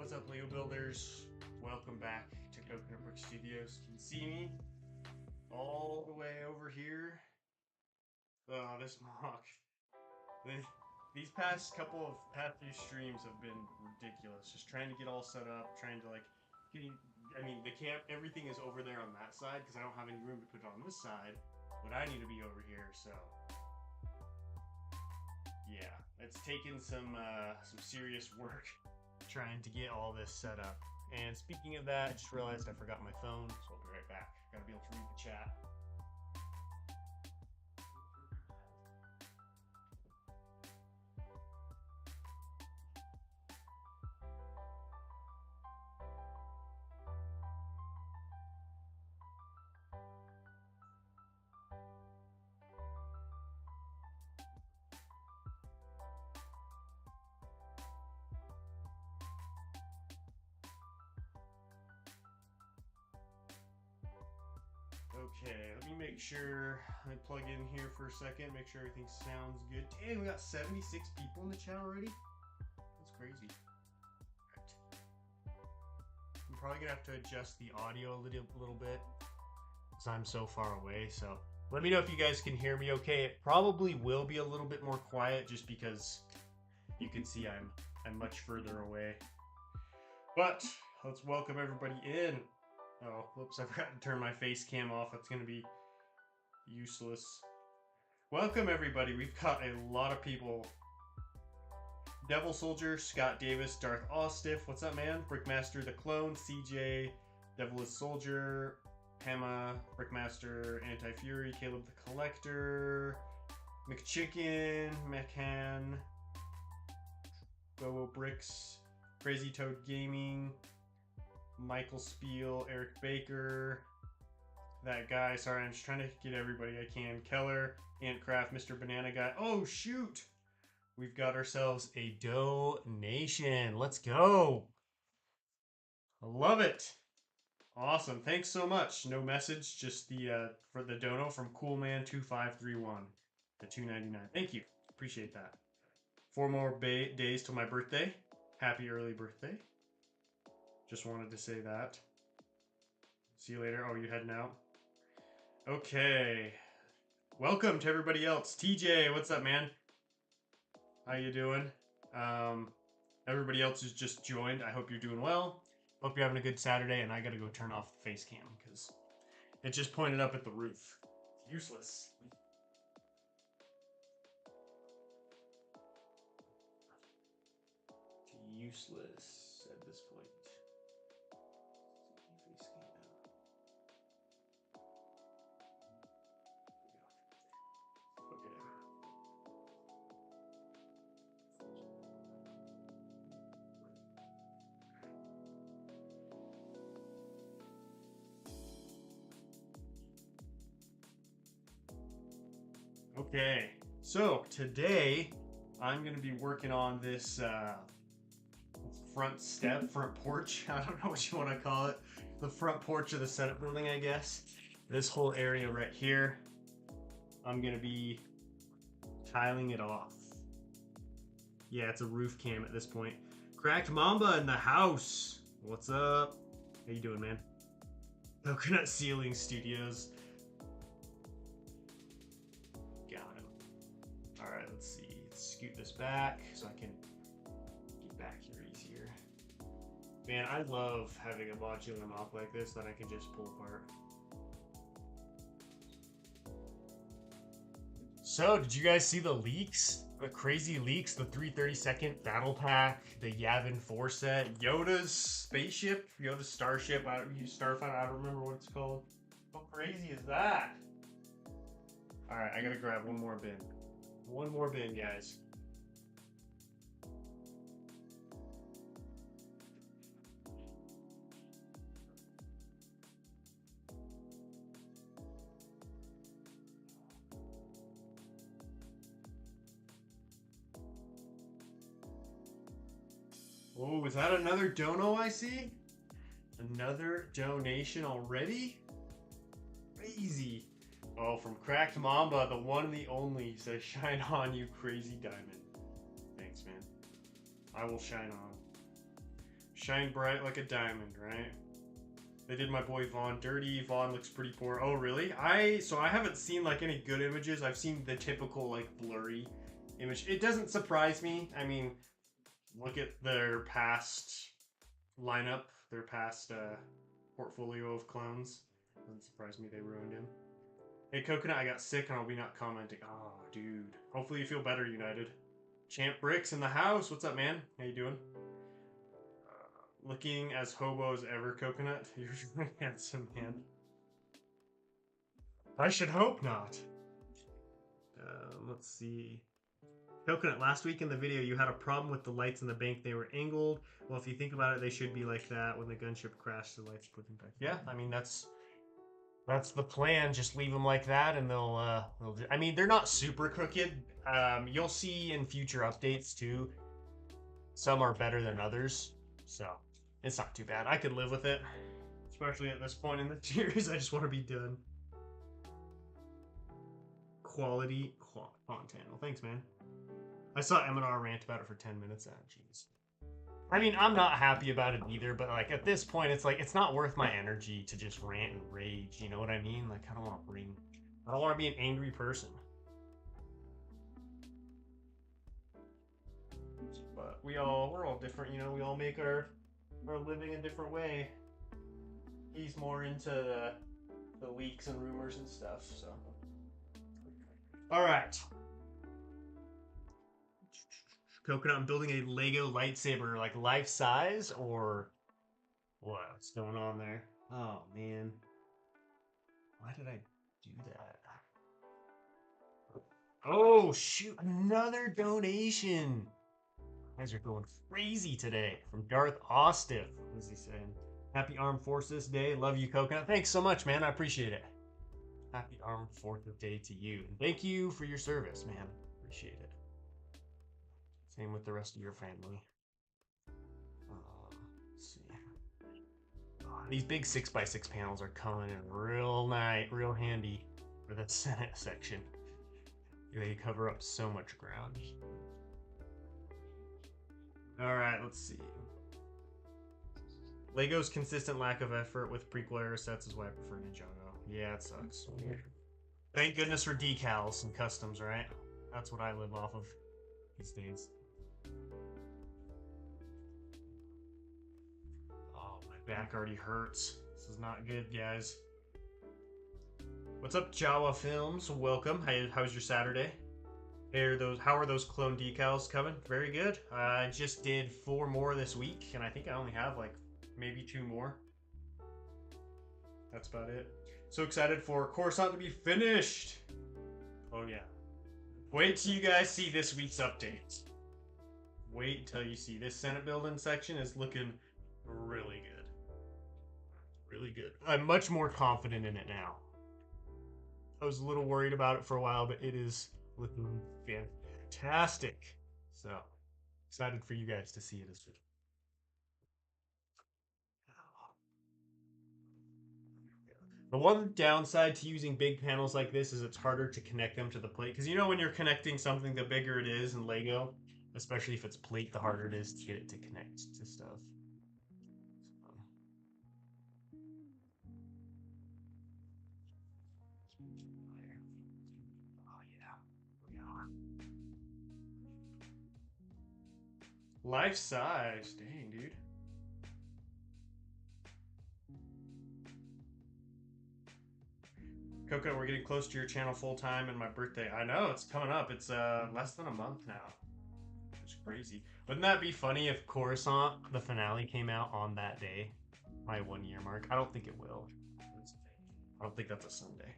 What's up, Lego builders? Welcome back to Coconut Brook Studios. You can see me all the way over here. Oh, this mock. These past few streams have been ridiculous. Just trying to get all set up, trying to the camp, everything is over there on that side because I don't have any room to put it on this side, but I need to be over here, so yeah, it's taken some serious work trying to get all this set up. And speaking of that, I just realized I forgot my phone, so I'll be right back. Gotta be able to read the chat. Okay, let me make sure I plug in here for a second, make sure everything sounds good. Damn, we got 76 people in the chat already? That's crazy. Right. I'm probably gonna have to adjust the audio a little bit because I'm so far away, so let me know if you guys can hear me okay. It probably will be a little bit more quiet just because you can see I'm much further away. But let's welcome everybody in. Oh, whoops, I forgot to turn my face cam off. That's going to be useless. Welcome, everybody. We've got a lot of people. Devil Soldier, Scott Davis, Darth Ostiff. What's up, man? Brickmaster the Clone, CJ, Devil Soldier, Hema, Brickmaster, Anti-Fury, Caleb the Collector, McChicken, Mechan, Bobo Bricks, Crazy Toad Gaming, Michael Spiel, Eric Baker, that guy. Sorry, I'm just trying to get everybody I can. Keller, Antcraft, Mr. Banana Guy. Oh, shoot! We've got ourselves a donation. Let's go! I love it! Awesome. Thanks so much. No message, just the for the dono from Coolman2531. The $2.99. Thank you. Appreciate that. 4 more days till my birthday. Happy early birthday. Just wanted to say that. See you later. Oh, you heading out? Okay. Welcome to everybody else. TJ, what's up, man? How you doing? Everybody else who's just joined, I hope you're doing well. Hope you're having a good Saturday, and I gotta go turn off the face cam because it just pointed up at the roof. It's useless. It's useless at this point. Okay, so today I'm going to be working on this front porch. I don't know what you want to call it. The front porch of the Senate building, I guess. This whole area right here, I'm going to be tiling it off. Yeah, it's a roof cam at this point. Cracked Mamba in the house. What's up? How you doing, man? Coconut Ceiling Studios. Alright, let's see. Let's scoot this back so I can get back here easier. Man, I love having a modular mop like this that I can just pull apart. So, did you guys see the leaks? The crazy leaks? The 332nd Battle Pack, the Yavin 4 set, Yoda's spaceship, Yoda's starship, Starfighter, I don't remember what it's called. How crazy is that? Alright, I gotta grab one more bin. One more bin, guys. Oh, is that another dono I see? Another donation already? Crazy. Oh, from Cracked Mamba, the one and the only, says, "Shine on, you crazy diamond." Thanks, man. I will shine on. Shine bright like a diamond, right? They did my boy Vaughn dirty. Vaughn looks pretty poor. Oh, really? So I haven't seen like any good images. I've seen the typical like blurry image. It doesn't surprise me. I mean, look at their past lineup, their past portfolio of clones. Doesn't surprise me they ruined him. Hey, Coconut, I got sick and I'll be not commenting. Oh, dude. Hopefully you feel better, United. Champ Bricks in the house. What's up, man? How you doing? Looking as hobo as ever, Coconut. You're really handsome, man. I should hope not. Let's see. Coconut, last week in the video, you had a problem with the lights in the bank. They were angled. Well, if you think about it, they should be like that. When the gunship crashed, the lights put them back. Yeah, I mean, that's the plan. Just leave them like that, and they'll I mean, they're not super crooked. You'll see in future updates, too. Some are better than others, so it's not too bad. I could live with it, especially at this point in the series. I just want to be done. Quality content. Well, thanks, man. I saw M&R rant about it for 10 minutes. Ah, jeez. I mean, I'm not happy about it either, but like at this point, it's like it's not worth my energy to just rant and rage. You know what I mean? Like I don't want to be an angry person. But we're all different, you know. We all make our living a different way. He's more into the leaks and rumors and stuff. So, all right. Coconut, I'm building a Lego lightsaber, like life size, or what's going on there? Oh man, why did I do that? Oh shoot, another donation. You guys are going crazy today. From Darth Ostiff. What is he saying? Happy Armed Forces Day. Love you, Coconut. Thanks so much, man. I appreciate it. Happy Armed Forces Day to you. And thank you for your service, man. Appreciate it. Same with the rest of your family. Let's see. Oh, these big 6x6 panels are coming in real nice, real handy for the Senate section. They cover up so much ground. Alright, let's see. Lego's consistent lack of effort with prequel era sets is why I prefer Ninjago. Yeah, it sucks. Thank goodness for decals and customs, right? That's what I live off of these days. Oh, my back already hurts. This is not good, guys. What's up, Jawa Films? Welcome. How's your Saturday? How are those clone decals coming? Very good. I just did 4 more this week, and I think I only have like maybe 2 more. That's about it. So excited for Coruscant to be finished. Oh yeah. Wait till you guys see this week's updates. Wait until you see this Senate building section is looking really good. Really good. I'm much more confident in it now. I was a little worried about it for a while, but it is looking fantastic. So excited for you guys to see it as well. The one downside to using big panels like this is it's harder to connect them to the plate. Because you know when you're connecting something, the bigger it is in Lego, especially if it's plate, the harder it is to get it to connect to stuff. Oh yeah. Life size. Dang, dude. Coco, we're getting close to your channel full time and my birthday. I know, it's coming up. It's less than a month now. It's crazy. Wouldn't that be funny if Coruscant, the finale, came out on that day? My 1 year mark. I don't think it will. I don't think that's a Sunday.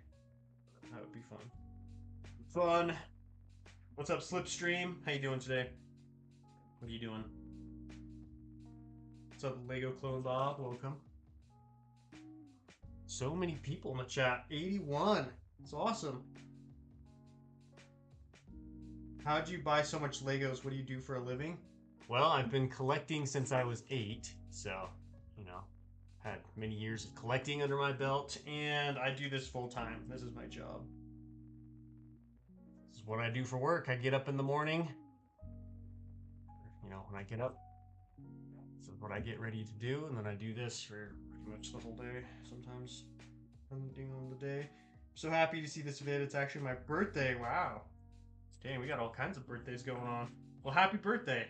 That would be fun. Fun. What's up, Slipstream? How you doing today? What are you doing? What's up, Lego Clone Bob? Welcome. So many people in the chat. 81. It's awesome. How'd you buy so much Legos? What do you do for a living? Well, I've been collecting since I was 8. So, you know, had many years of collecting under my belt. And I do this full time. This is my job. This is what I do for work. I get up in the morning. You know, when I get up. So what I get ready to do, and then I do this for pretty much the whole day, sometimes depending on the day. I'm so happy to see this vid. It's actually my birthday. Wow. Dang, we got all kinds of birthdays going on. Well, happy birthday.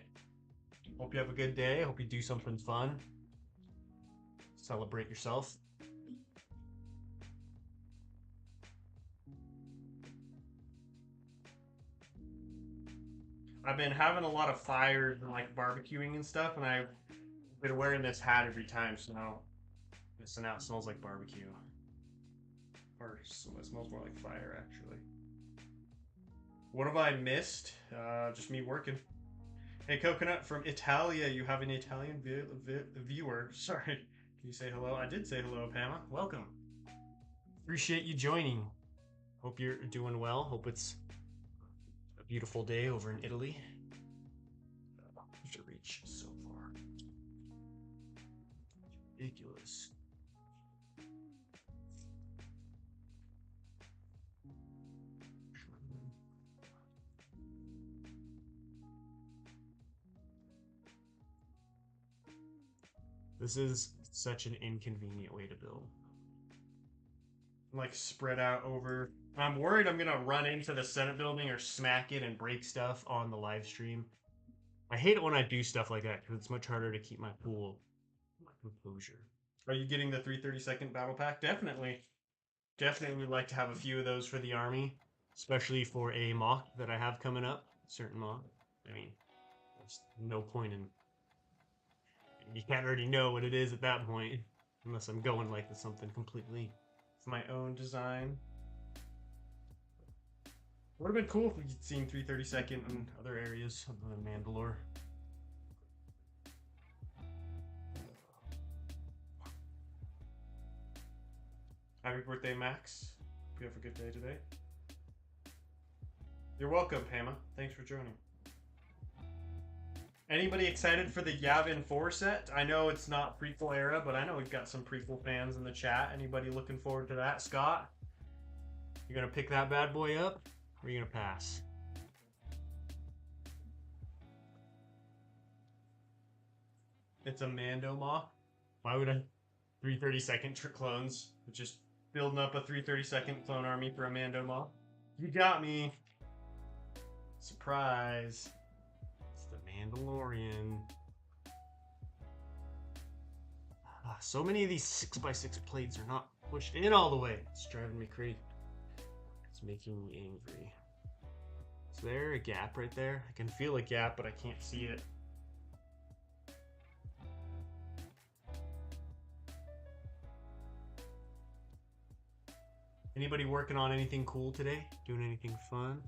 Hope you have a good day. Hope you do something fun. Celebrate yourself. I've been having a lot of fires and like barbecuing and stuff, and I've been wearing this hat every time, so now missing out. Smells like barbecue. Or so it smells more like fire, actually. What have I missed? Just me working. Hey, Coconut from Italia. You have an Italian viewer. Sorry. Can you say hello? I did say hello, Pama. Welcome. Appreciate you joining. Hope you're doing well. Hope it's a beautiful day over in Italy. I have to reach so far. Ridiculous. This is such an inconvenient way to build. Like spread out over. I'm worried I'm gonna run into the Senate building or smack it and break stuff on the live stream. I hate it when I do stuff like that because it's much harder to keep my cool, my composure. Are you getting the 332nd battle pack? Definitely. Definitely would like to have a few of those for the army, especially for a mock that I have coming up. Certain mock. I mean, there's no point in. You can't already know what it is at that point, unless I'm going like with something completely of my own design. Would have been cool if we'd seen 332nd in other areas other than Mandalore. Happy birthday, Max. Hope you have a good day today. You're welcome, Pama. Thanks for joining. Anybody excited for the Yavin 4 set? I know it's not prequel era, but I know we've got some prequel fans in the chat. Anybody looking forward to that? Scott? You gonna pick that bad boy up? Or are you gonna pass? It's a Mando mock? Why would I 332nd clones? Just building up a 332nd clone army for a Mando mock? You got me. Surprise. Mandalorian. So many of these 6x6 plates are not pushed in all the way. It's driving me crazy. It's making me angry. Is there a gap right there? I can feel a gap, but I can't see it. Anybody working on anything cool today? Doing anything fun?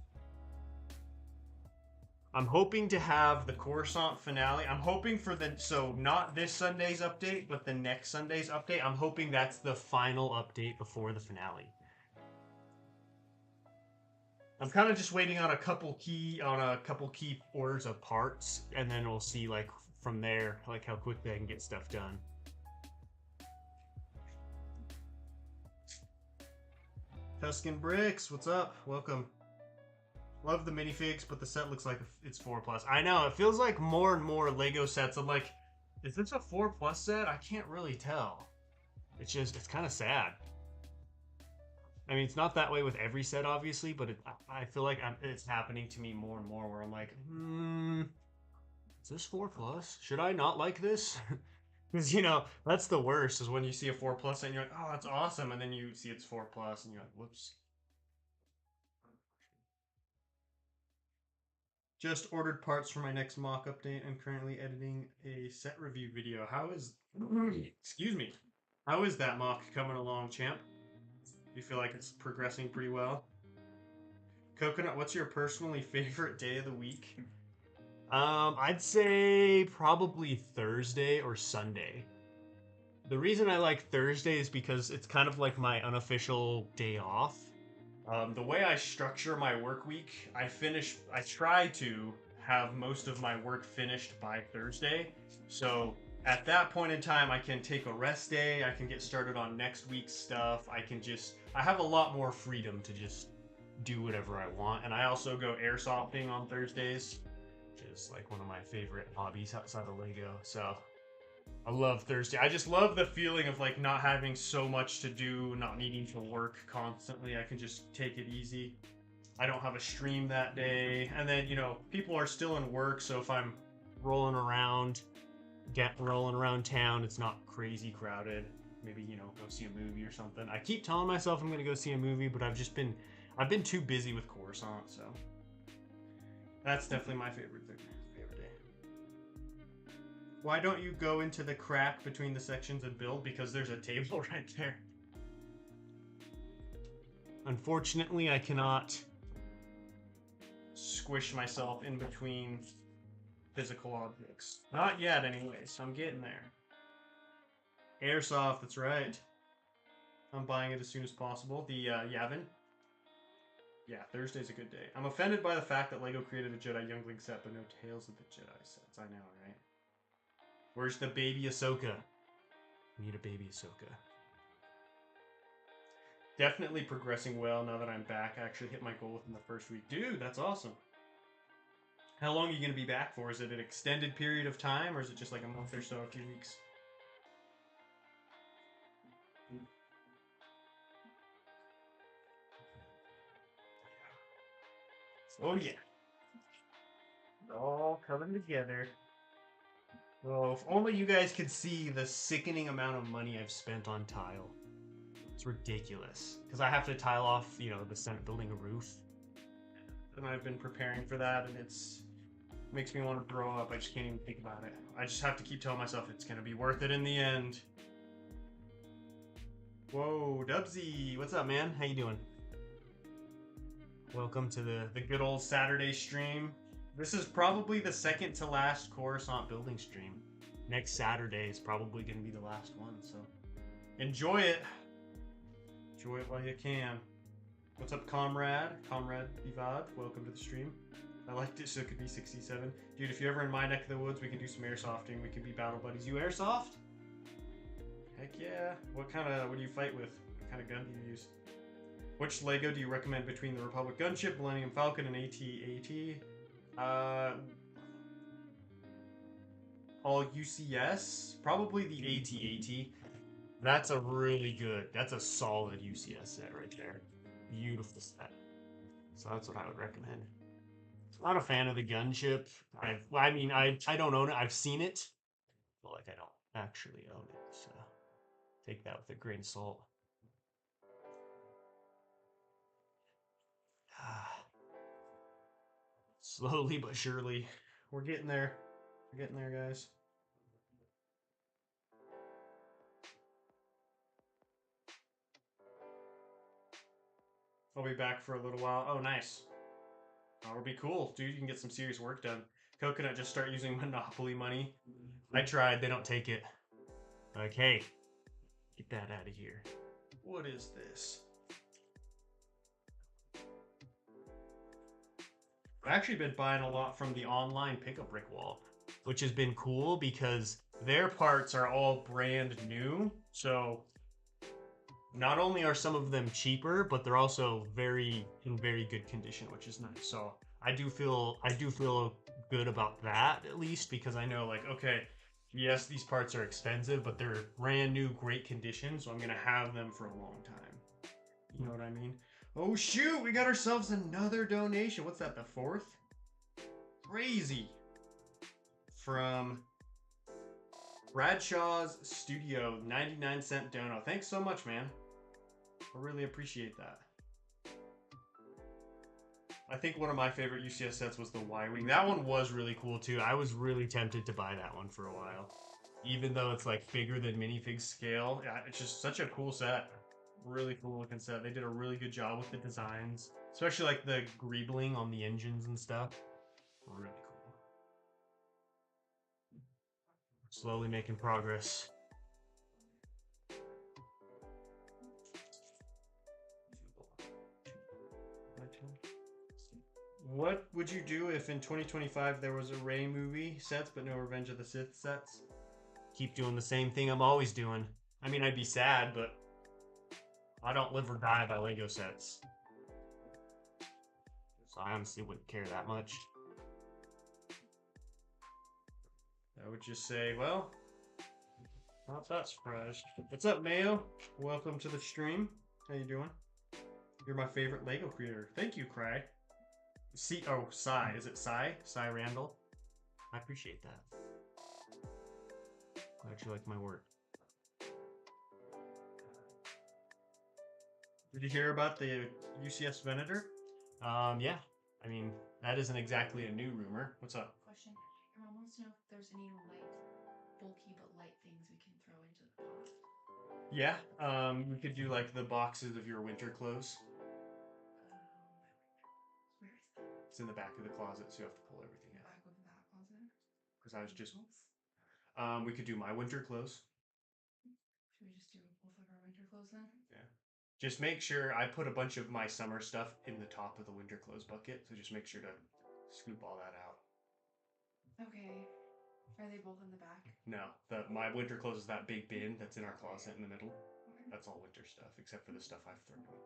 I'm hoping to have the Coruscant finale. I'm hoping for so not this Sunday's update, but the next Sunday's update. I'm hoping that's the final update before the finale. I'm kind of just waiting on a couple key orders of parts, and then we'll see like from there, like how quickly I can get stuff done. Tuscan Bricks, what's up? Welcome. Love the minifigs, but the set looks like it's 4+. I know, it feels like more and more Lego sets. I'm like, is this a 4+ set? I can't really tell. It's kind of sad. I mean, it's not that way with every set, obviously, but I feel like it's happening to me more and more where I'm like, is this 4+? Should I not like this? Because, you know, that's the worst, is when you see a 4+ and you're like, oh, that's awesome, and then you see it's 4+, and you're like, whoops. Just ordered parts for my next mock update. I'm currently editing a set review video. Excuse me. How is that mock coming along, champ? Do you feel like it's progressing pretty well? Coconut, what's your personally favorite day of the week? I'd say probably Thursday or Sunday. The reason I like Thursday is because it's kind of like my unofficial day off. The way I structure my work week, I try to have most of my work finished by Thursday. So at that point in time, I can take a rest day. I can get started on next week's stuff. I have a lot more freedom to just do whatever I want. And I also go airsofting on Thursdays, which is like one of my favorite hobbies outside of Lego. So I love Thursday. I just love the feeling of like not having so much to do, not needing to work constantly. I can just take it easy. I don't have a stream that day. And then, you know, people are still in work, so if I'm rolling around, rolling around town, it's not crazy crowded. Maybe, you know, go see a movie or something. I keep telling myself I'm gonna go see a movie, but I've been too busy with Coruscant, so that's definitely my favorite day. Why don't you go into the crack between the sections and build? Because there's a table right there. Unfortunately, I cannot squish myself in between physical objects. Not yet, anyways. I'm getting there. Airsoft, that's right. I'm buying it as soon as possible. The Yavin. Yeah, Thursday's a good day. I'm offended by the fact that LEGO created a Jedi Youngling set, but no Tales of the Jedi sets. I know, right? Where's the baby Ahsoka? We need a baby Ahsoka. Definitely progressing well now that I'm back. I actually hit my goal within the first week. Dude, that's awesome. How long are you going to be back for? Is it an extended period of time, or is it just like a month or so, a few weeks? Oh, yeah. It's all coming together. Oh, if only you guys could see the sickening amount of money I've spent on tile. It's ridiculous. Because I have to tile off, you know, the Senate building a roof. And I've been preparing for that, and it's makes me want to throw up. I just can't even think about it. I just have to keep telling myself it's going to be worth it in the end. Whoa, Dubsy. What's up, man? How you doing? Welcome to the good old Saturday stream. This is probably the second to last Coruscant building stream. Next Saturday is probably going to be the last one, so enjoy it. Enjoy it while you can. What's up, Comrade? Comrade Vivad, welcome to the stream. I liked it, so it could be 67. Dude, if you're ever in my neck of the woods, we can do some airsofting. We can be battle buddies. You airsoft? Heck yeah. What do you fight with? What kind of gun do you use? Which LEGO do you recommend between the Republic Gunship, Millennium Falcon, and AT-AT? All UCS? Probably the AT-AT. That's that's a solid UCS set right there. Beautiful set. So that's what I would recommend. Not a fan of the gunship. I don't own it. I've seen it, but like I don't actually own it. So take that with a grain of salt. Slowly but surely, we're getting there. We're getting there, guys. I'll be back for a little while. Oh, nice. That'll be cool, dude. You can get some serious work done. Coconut, just start using Monopoly money. I tried. They don't take it. Like, hey, get that out of here. What is this? I've actually been buying a lot from the online pickup brick wall, which has been cool because their parts are all brand new. So not only are some of them cheaper, but they're also in very good condition, which is nice. So I do feel good about that, at least, because I know, like, okay, yes, these parts are expensive, but they're brand new, great condition, so I'm gonna have them for a long time. You know what I mean? Oh shoot, we got ourselves another donation. What's that, the fourth? Crazy. From Bradshaw's Studio, 99-cent dono. Thanks so much, man. I really appreciate that. I think one of my favorite UCS sets was the Y-Wing. That one was really cool too. I was really tempted to buy that one for a while. Even though it's like bigger than minifig scale. Yeah, it's just such a cool set. Really cool looking set. They did a really good job with the designs. Especially like the greebling on the engines and stuff. Really cool. Slowly making progress. What would you do if in 2025 there was a Rey movie sets but no Revenge of the Sith sets? Keep doing the same thing I'm always doing. I mean, I'd be sad, but I don't live or die by LEGO sets. So I honestly wouldn't care that much. I would just say, well, Not that surprised. What's up, Mayo? Welcome to the stream. How you doing? You're my favorite Lego creator. Thank you, Cry. Cy. Is it Cy? Cy Randall? I appreciate that. Glad you like my work. Did you hear about the UCS Venator? Yeah. I mean, that isn't exactly a new rumor. What's up? Question. Your mom wants to know if there's any bulky but light things we can throw into the pot. Yeah. We could do like the boxes of your winter clothes. Where is that? It's in the back of the closet, so you have to pull everything out. Back of that closet? Because I was just. We could do my winter clothes. Should we just do both of our winter clothes then? Yeah. Just make sure I put a bunch of my summer stuff in the top of the winter clothes bucket, so just make sure to scoop all that out. Okay. Are they both in the back? No, my winter clothes is that big bin that's in our closet in the middle. Okay. That's all winter stuff, except for the stuff I've thrown away.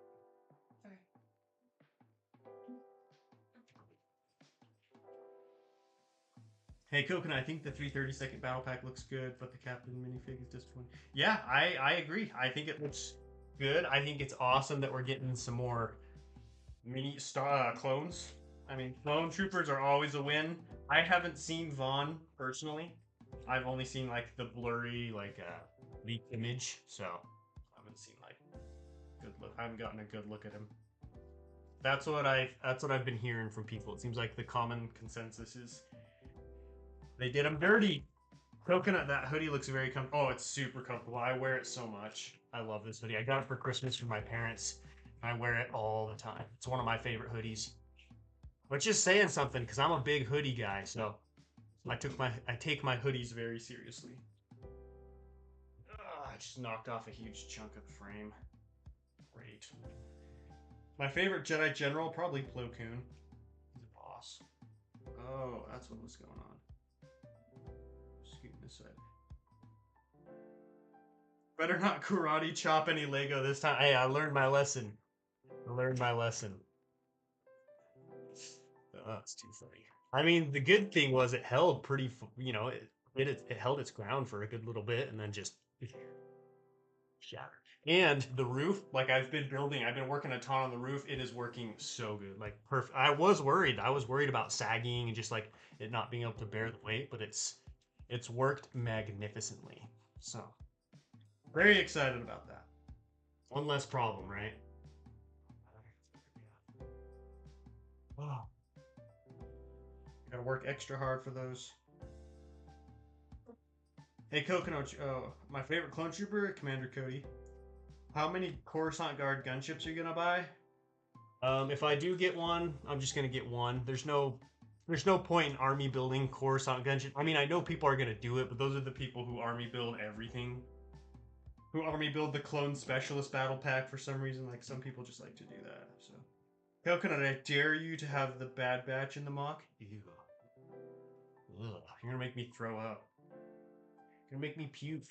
Okay. Hey, Coconut, I think the 330-second battle pack looks good, but the Captain minifig is disappointing. Yeah, I agree. I think it looks good. I think it's awesome that we're getting some more mini clones. I mean, clone troopers are always a win. I haven't seen Vaughn personally. I've only seen like the blurry leaked image, so I haven't seen like good look. I haven't gotten a good look at him. That's what I've been hearing from people. It seems like the common consensus is they did him dirty. Coconut, that hoodie looks very comfortable. Oh, it's super comfortable. I wear it so much. I love this hoodie. I got it for Christmas from my parents. I wear it all the time. It's one of my favorite hoodies. Which is saying something, because I'm a big hoodie guy, so I take my hoodies very seriously. I just knocked off a huge chunk of the frame. Great. My favorite Jedi General, probably Plo Koon. He's a boss. Oh, that's what was going on. Scooting this side. Better not karate chop any Lego this time. Hey, I learned my lesson. Oh, that's too funny. I mean, the good thing was it held pretty, it held its ground for a good little bit and then just shattered. And the roof, like I've been working a ton on the roof. It is working so good, like perfect. I was worried about sagging and just like it not being able to bear the weight, but it's worked magnificently. So very excited about that. One less problem, right? Oh. Gotta work extra hard for those. Hey, Coconut, my favorite clone trooper, Commander Cody. How many Coruscant Guard gunships are you gonna buy? If I do get one, I'm just gonna get one. There's no point in army building Coruscant gunships. I mean, I know people are gonna do it, but those are the people who army build everything. Who army build the clone specialist battle pack for some reason. Like some people just like to do that. So, Coconut, I dare you to have the Bad Batch in the mock. Ew. Ugh, you're gonna make me throw up. You're gonna make me puke.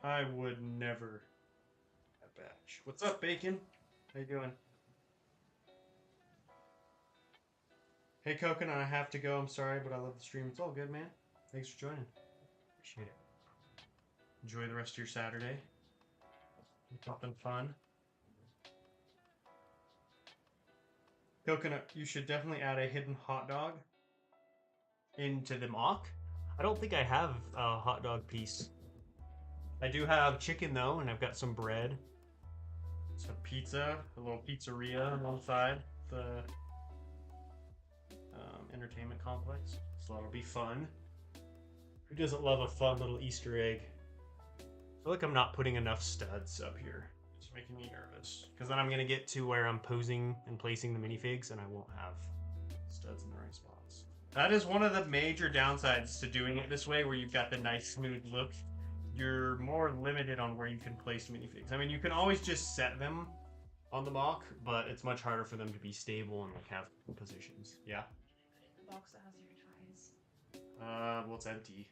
I would never have Batch. What's up, Bacon? How you doing? Hey, Coconut, I have to go. I'm sorry, but I love the stream. It's all good, man. Thanks for joining. Appreciate it. Enjoy the rest of your Saturday. Something fun. Coconut, you should definitely add a hidden hot dog into the mock. I don't think I have a hot dog piece. I do have chicken, though, and I've got some bread. Some pizza, a little pizzeria on one side. The entertainment complex. So that'll be fun. Who doesn't love a fun little Easter egg? I feel like I'm not putting enough studs up here. It's making me nervous. Because then I'm going to get to where I'm posing and placing the minifigs and I won't have studs in the right spots. That is one of the major downsides to doing it this way, where you've got the nice smooth look. You're more limited on where you can place minifigs. I mean, you can always just set them on the mock, but it's much harder for them to be stable and like have positions. Yeah? The box that has your ties. Well, it's empty.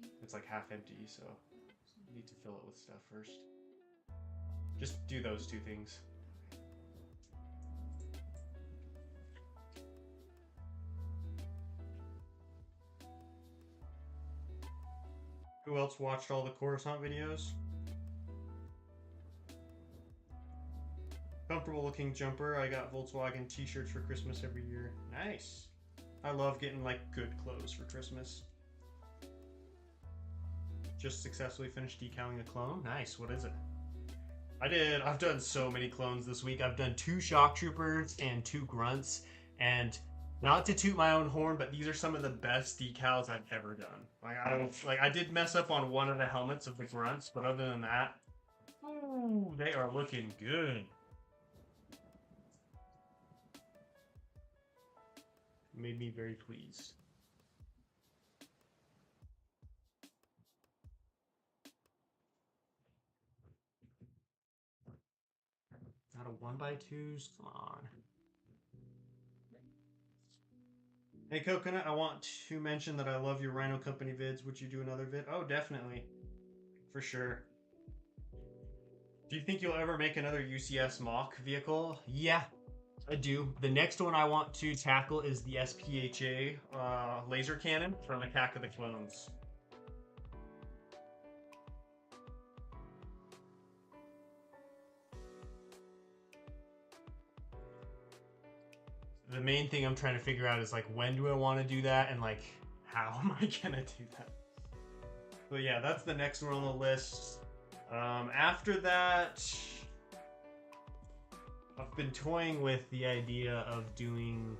Empty. It's like half empty, so you need to fill it with stuff first. Just do those two things. Who else watched all the Coruscant videos? Comfortable looking jumper. I got Volkswagen t-shirts for Christmas every year. Nice. I love getting like good clothes for Christmas. Just successfully finished decaling a clone. Nice. What is it? I've done so many clones this week. I've done 2 shock troopers and 2 grunts, and not to toot my own horn, but these are some of the best decals I've ever done. I did mess up on one of the helmets of the grunts, but other than that, ooh, they are looking good. Made me very pleased. Not a 1x2s? Come on. Hey Coconut, I want to mention that I love your Rhino Company vids. Would you do another vid? Oh, definitely. For sure. Do you think you'll ever make another UCS mock vehicle? Yeah, I do. The next one I want to tackle is the SPHA laser cannon from Attack of the Clones. The main thing I'm trying to figure out is like, when do I want to do that, and like, how am I gonna do that? But yeah, that's the next one on the list. After that, I've been toying with the idea of doing.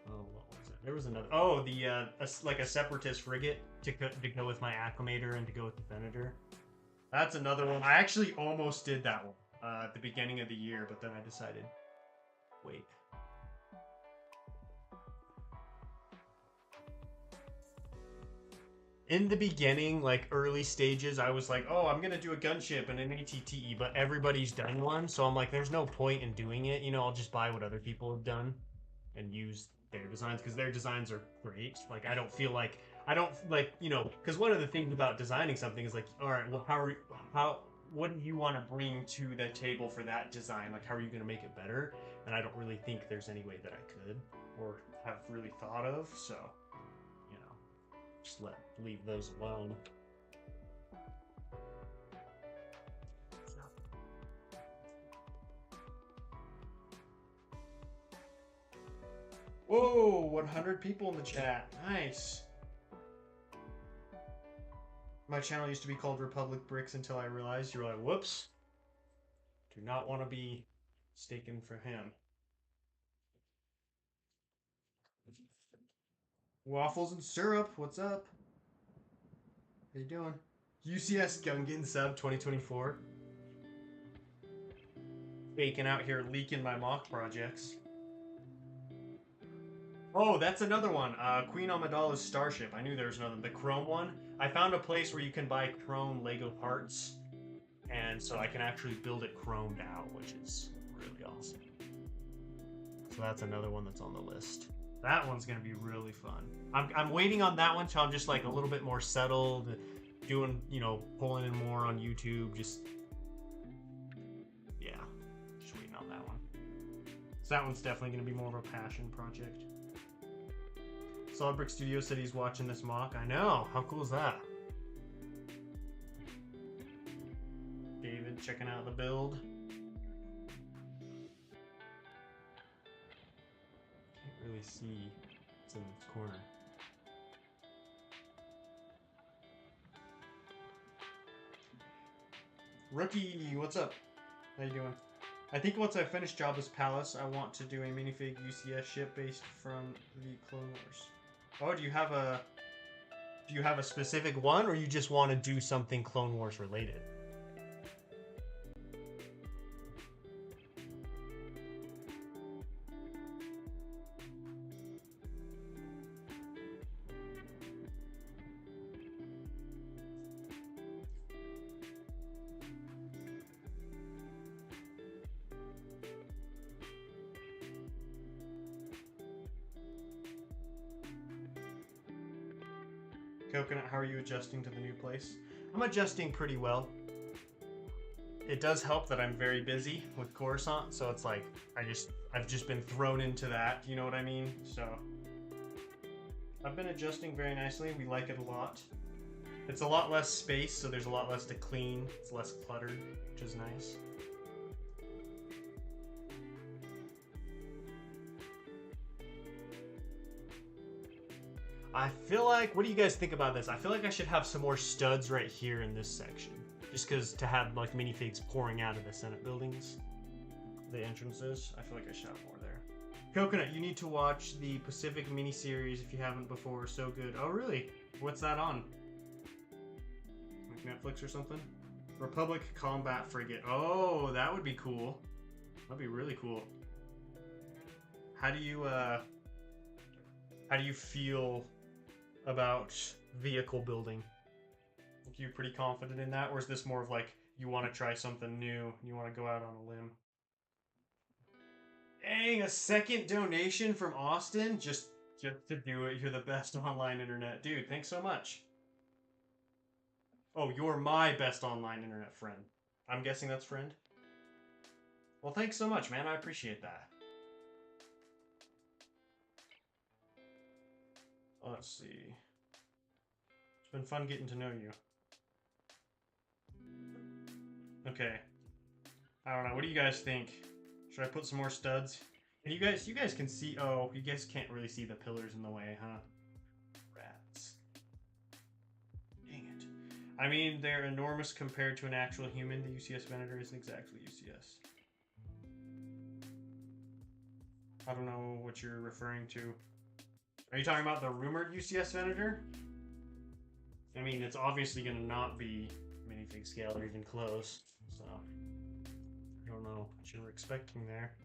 Oh, what was it? There was another. Oh, like a separatist frigate to go with my acclimator and to go with the Venator. That's another one. I actually almost did that one at the beginning of the year, but then I decided, wait. In the beginning, like early stages, I was like, oh, I'm gonna do a gunship and an ATTE, but everybody's done one, so I'm like, there's no point in doing it. You know, I'll just buy what other people have done and use their designs, because their designs are great. Like, I don't you know, because one of the things about designing something is like, all right, well, what do you want to bring to the table for that design? Like, how are you gonna make it better? And I don't really think there's any way that I could or have really thought of, so. Just leave those alone. Whoa, 100 people in the chat. Nice. My channel used to be called Republic Bricks until I realized, you're like, whoops. Do not want to be mistaken for him. Waffles and syrup, what's up? How you doing? UCS Gungan sub 2024. Faking out here, leaking my mock projects. Oh, that's another one. Queen Amidala's Starship. I knew there was another. The chrome one. I found a place where you can buy chrome Lego parts, and so I can actually build it chromed out, which is really awesome. So that's another one that's on the list. That one's gonna be really fun. I'm waiting on that one till I'm just like a little bit more settled, doing, you know, pulling in more on YouTube. Just waiting on that one. So that one's definitely gonna be more of a passion project. Solid Brick Studio said he's watching this mock. I know. How cool is that? David checking out the build. Can't really see what's in this corner. Rookie, what's up? How you doing? I think once I finish Jabba's Palace, I want to do a minifig UCS ship based from the Clone Wars. Oh, do you have a specific one, or you just want to do something Clone Wars related? Coconut, how are you adjusting to the new place? I'm adjusting pretty well. It does help that I'm very busy with Coruscant, so it's like I've just been thrown into that, you know what I mean? So I've been adjusting very nicely. We like it a lot. It's a lot less space, so there's a lot less to clean. It's less cluttered, which is nice. I feel like, what do you guys think about this? I feel like I should have some more studs right here in this section. Just because to have like minifigs pouring out of the Senate buildings, the entrances, I feel like I should have more there. Coconut, you need to watch the Pacific miniseries if you haven't before. So good. Oh, really? What's that on? Like Netflix or something? Republic Combat Frigate. Oh, that would be cool. That'd be really cool. How do you feel about vehicle building? You pretty confident in that, or is this more of like you want to try something new, you want to go out on a limb? Dang, a second donation from Austin just to do it. You're the best online internet dude. Thanks so much. Oh, you're my best online internet friend. I'm guessing that's friend. Well, thanks so much, man. I appreciate that. Let's see. It's been fun getting to know you. Okay. I don't know. What do you guys think? Should I put some more studs? And you guys can see. Oh, you guys can't really see the pillars in the way, huh? Rats. Dang it. I mean, they're enormous compared to an actual human. The UCS Venator isn't exactly UCS. I don't know what you're referring to. Are you talking about the rumored UCS Venator? I mean, it's obviously going to not be minifig scale or even close, so I don't know what you were expecting there.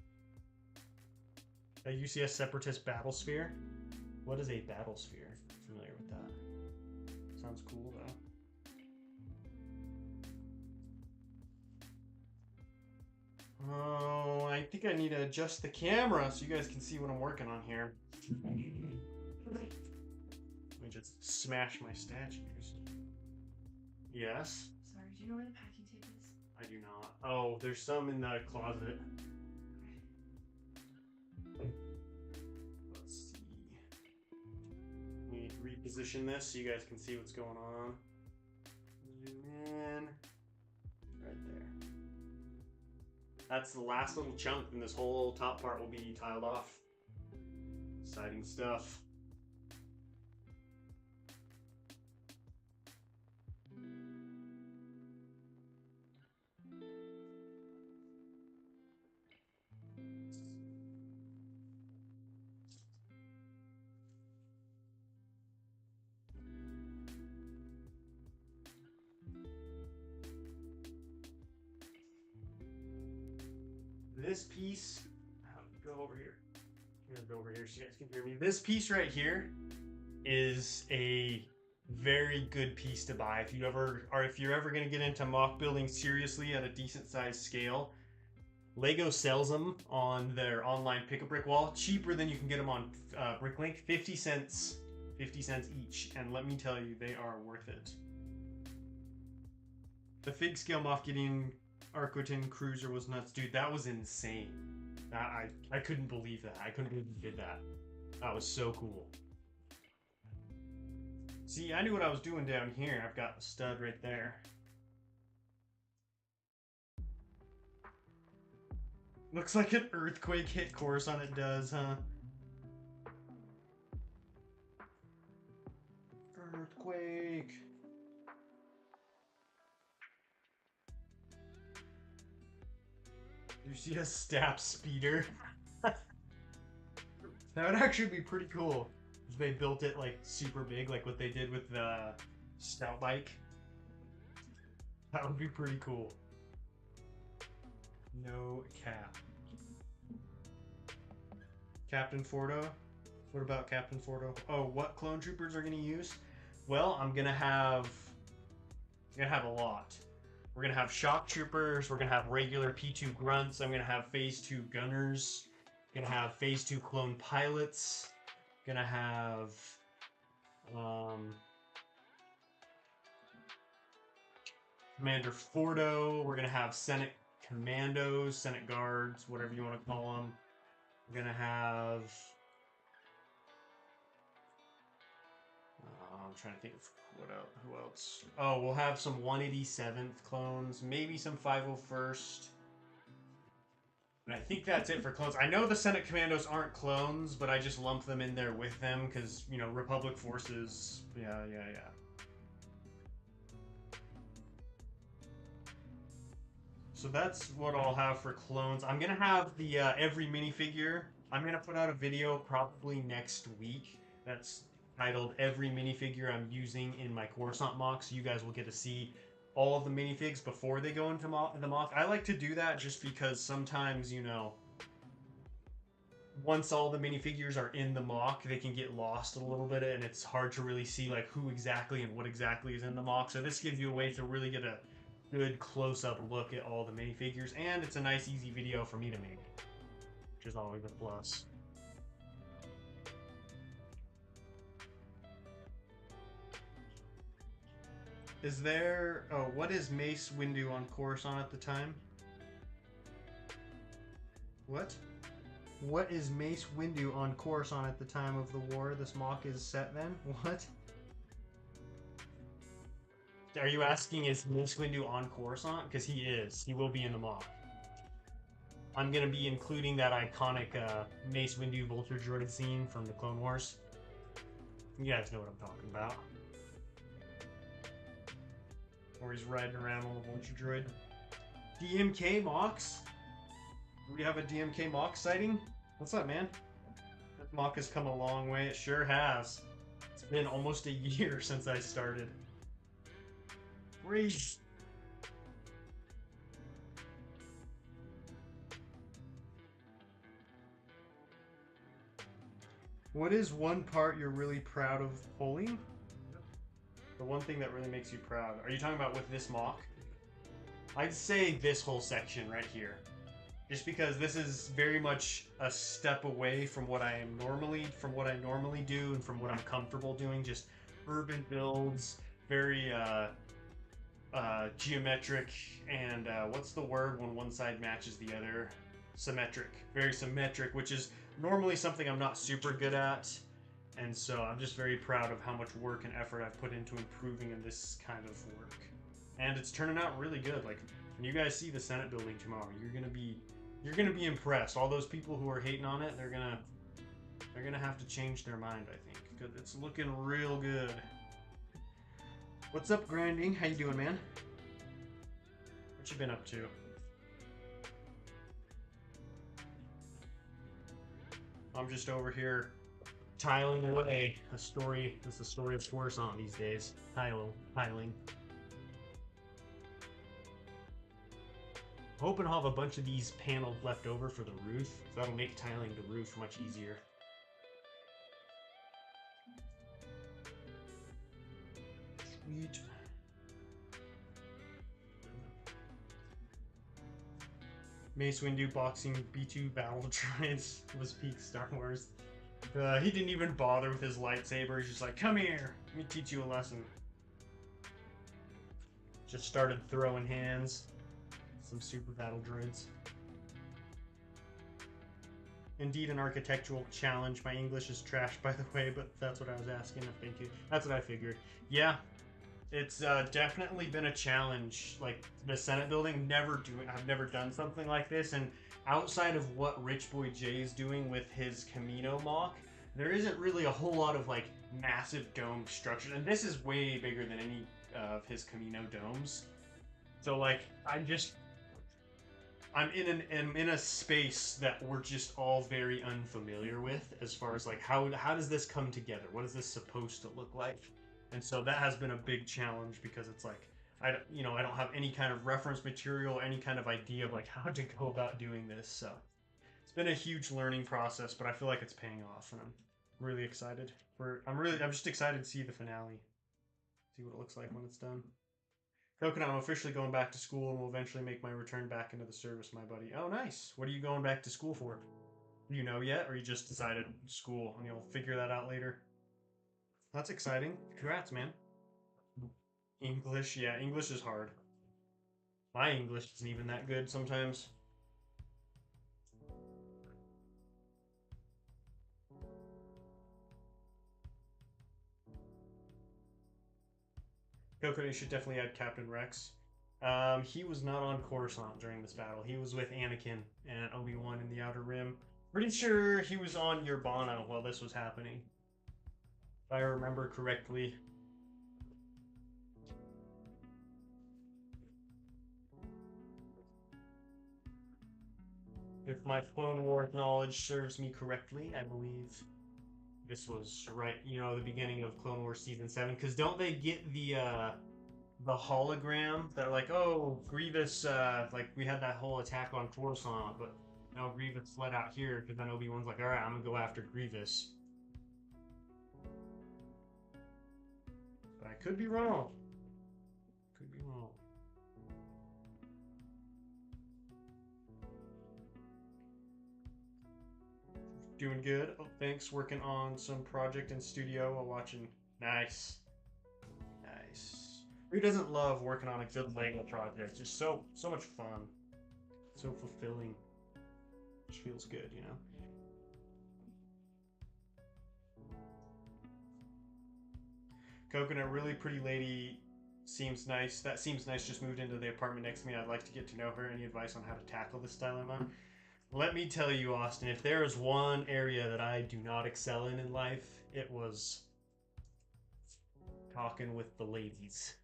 A UCS Separatist Battlesphere? What is a Battlesphere? I'm familiar with that. Sounds cool, though. Oh, I think I need to adjust the camera so you guys can see what I'm working on here. Let me just smash my statues. Yes? Sorry, do you know where the packing tape is? I do not. Oh, there's some in the closet. Let's see. Let me reposition this so you guys can see what's going on. Zoom in. Right there. That's the last little chunk, and this whole top part will be tiled off. Exciting stuff. This piece, go over here. I'm gonna go over here so you guys can hear me. This piece right here is a very good piece to buy if you're ever gonna get into mock building seriously at a decent sized scale. Lego sells them on their online pick-a-brick wall, cheaper than you can get them on Bricklink. 50 cents each, and let me tell you, they are worth it. The fig scale Moff Gideon Arquetin Cruiser was nuts. Dude, that was insane. I couldn't believe that. I couldn't believe you did that. That was so cool. See, I knew what I was doing down here. I've got the stud right there. Looks like an earthquake hit Coruscant. It does, huh? Earthquake. You see a stap speeder? That would actually be pretty cool if they built it like super big, like what they did with the stout bike. That would be pretty cool. No cap. Captain Fordo? What about Captain Fordo? Oh, what clone troopers are gonna use? Well, I'm gonna have a lot. We're gonna have shock troopers, we're gonna have regular P2 grunts, I'm gonna have phase 2 gunners, gonna have phase 2 clone pilots, gonna have Commander Fordo. We're gonna have Senate Commandos, Senate Guards, whatever you want to call them. We're gonna have. I'm trying to think of who else. Oh, we'll have some 187th clones, maybe some 501st. And I think that's it for clones. I know the Senate Commandos aren't clones, but I just lump them in there with them because, you know, Republic forces. Yeah. So that's what I'll have for clones. I'm gonna have the every minifigure. I'm gonna put out a video probably next week that's titled "Every Minifigure I'm Using in My Coruscant mock." So you guys will get to see all of the minifigs before they go into the mock. I like to do that just because sometimes, you know, once all the minifigures are in the mock, they can get lost a little bit, and it's hard to really see like who exactly and what exactly is in the mock. So this gives you a way to really get a good close-up look at all the minifigures, and it's a nice, easy video for me to make, which is always a plus. Is there... Oh, what is Mace Windu on Coruscant at the time? What? What is Mace Windu on Coruscant at the time of the war? This mock is set then? What? Are you asking is Mace Windu on Coruscant? Because he is. He will be in the mock. I'm going to be including that iconic Mace Windu Vulture Droid scene from the Clone Wars. You guys know what I'm talking about. Where he's riding around on the Vulture Droid. DMK mocks? Do we have a DMK mock sighting? What's up, man? That mock has come a long way. It sure has. It's been almost a year since I started. Great. What is one part you're really proud of pulling? The one thing that really makes you proud. Are you talking about with this mock? I'd say this whole section right here. Just because this is very much a step away from what I normally do and from what I'm comfortable doing. Just urban builds, very geometric, and what's the word when one side matches the other? Symmetric. Very symmetric, which is normally something I'm not super good at. And so I'm just very proud of how much work and effort I've put into improving in this kind of work. And it's turning out really good. Like, when you guys see the Senate building tomorrow, you're gonna be impressed. All those people who are hating on it, they're gonna have to change their mind, I think, because it's looking real good. What's up, Grinding? How you doing, man? What you been up to? I'm just over here tiling away. It's the story of Coruscant these days. Tiling. Hoping I'll have a bunch of these panels left over for the roof, so that'll make tiling the roof much easier. Sweet. Mace Windu boxing B2 battle droids was peak Star Wars. He didn't even bother with his lightsaber. He's just like, come here, let me teach you a lesson. Just started throwing hands. Some super battle droids. Indeed, an architectural challenge. My English is trash, by the way, but that's what I was asking. Thank you. That's what I figured. Yeah, it's definitely been a challenge. Like the Senate building, I've never done something like this, and outside of what Rich Boy J is doing with his Camino mock, there isn't really a whole lot of like massive dome structures, and this is way bigger than any of his Camino domes. So like, I'm in a space that we're just all very unfamiliar with as far as like how does this come together? What is this supposed to look like? And so that has been a big challenge because it's like I don't have any kind of reference material, any kind of idea of like how to go about doing this. So it's been a huge learning process, but I feel like it's paying off, and I'm really excited. I'm just excited to see the finale, see what it looks like when it's done. Coconut, I'm officially going back to school and will eventually make my return back into the service, my buddy. Oh, nice. What are you going back to school for? Do you know yet, or you just decided school and you'll figure that out later? That's exciting. Congrats, man. English, yeah, English is hard. My English isn't even that good sometimes. Coco, you should definitely add Captain Rex. He was not on Coruscant during this battle. He was with Anakin and Obi-Wan in the Outer Rim. Pretty sure he was on Urbana while this was happening, if I remember correctly. If my Clone Wars knowledge serves me correctly, I believe this was right, the beginning of Clone Wars season 7. Because don't they get the hologram that like, oh, Grievous, like we had that whole attack on Coruscant, but now Grievous fled out here because then Obi-Wan's like, all right, I'm gonna go after Grievous. But I could be wrong. Could be wrong. Doing good. Oh, thanks. Working on some project in studio while watching. Nice. Nice. Who doesn't love working on a good Lego project? Just so much fun. So fulfilling. Just feels good, you know? Coconut, really pretty lady. Seems nice. That seems nice. Just moved into the apartment next to me. I'd like to get to know her. Any advice on how to tackle this dilemma? Let me tell you, Austin, if there is one area that I do not excel in life, it was talking with the ladies.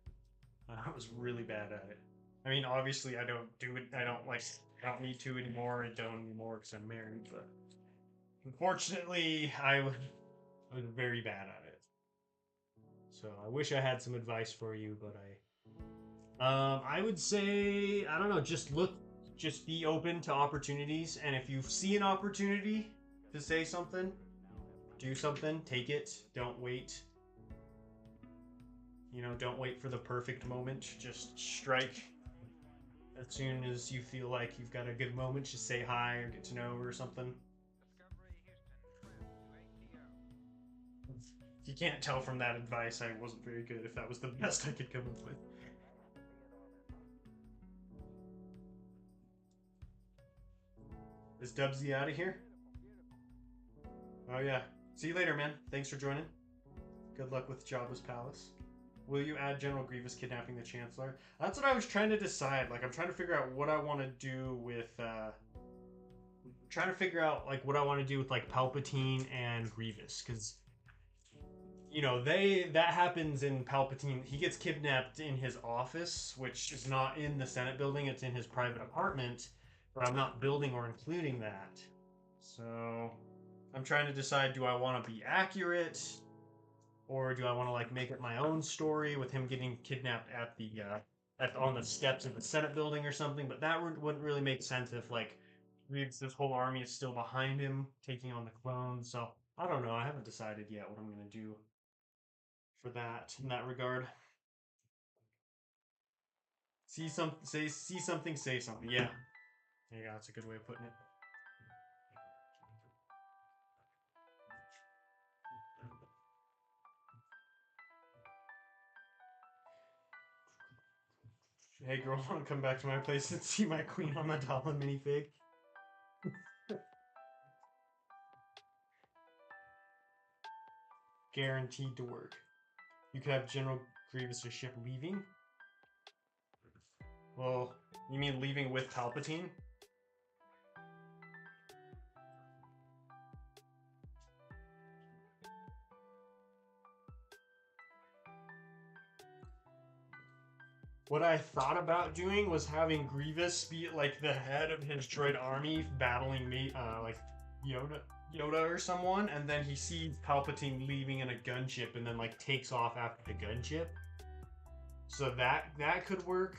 I was really bad at it. I mean, obviously, I don't do it. I don't need to anymore. I don't anymore because I'm married. But unfortunately, I was very bad at it. So I wish I had some advice for you, but I would say, I don't know, just be open to opportunities, and if you see an opportunity to say something, do something, take it. Don't wait. Don't wait for the perfect moment. Just strike as soon as you feel like you've got a good moment. Just say hi or get to know her or something. If you can't tell from that advice, I wasn't very good if that was the best I could come up with. Is Dubsy out of here? Oh yeah. See you later, man. Thanks for joining. Good luck with Jabba's palace. Will you add General Grievous kidnapping the Chancellor? That's what I was trying to decide. Like, I'm trying to figure out what I want to do with, trying to figure out, like, what I want to do with, like, Palpatine and Grievous. Because, that happens in Palpatine. He gets kidnapped in his office, which is not in the Senate building. It's in his private apartment. But I'm not building or including that. So, I'm trying to decide, do I want to be accurate? Or do I want to like make it my own story with him getting kidnapped on the steps of the Senate building or something? But that wouldn't really make sense if like this whole army is still behind him taking on the clones. So I don't know. I haven't decided yet what I'm gonna do for that in that regard. See something, say something. Yeah, there you go. That's a good way of putting it. Hey girl, want to come back to my place and see my Queen on the Dolphin minifig? Guaranteed to work. You could have General Grievous' ship leaving. Well, you mean leaving with Palpatine? What I thought about doing was having Grievous be like the head of his droid army battling me, like Yoda or someone, and then he sees Palpatine leaving in a gunship and then like takes off after the gunship. So that could work.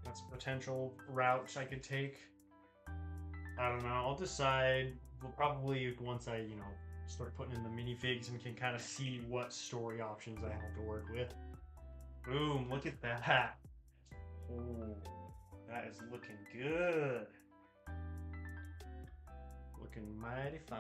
That's a potential route I could take. I don't know. I'll decide. Well, probably once I, start putting in the minifigs and can kind of see what story options I have to work with. Boom, look at that. Oh, that is looking good. Looking mighty fine.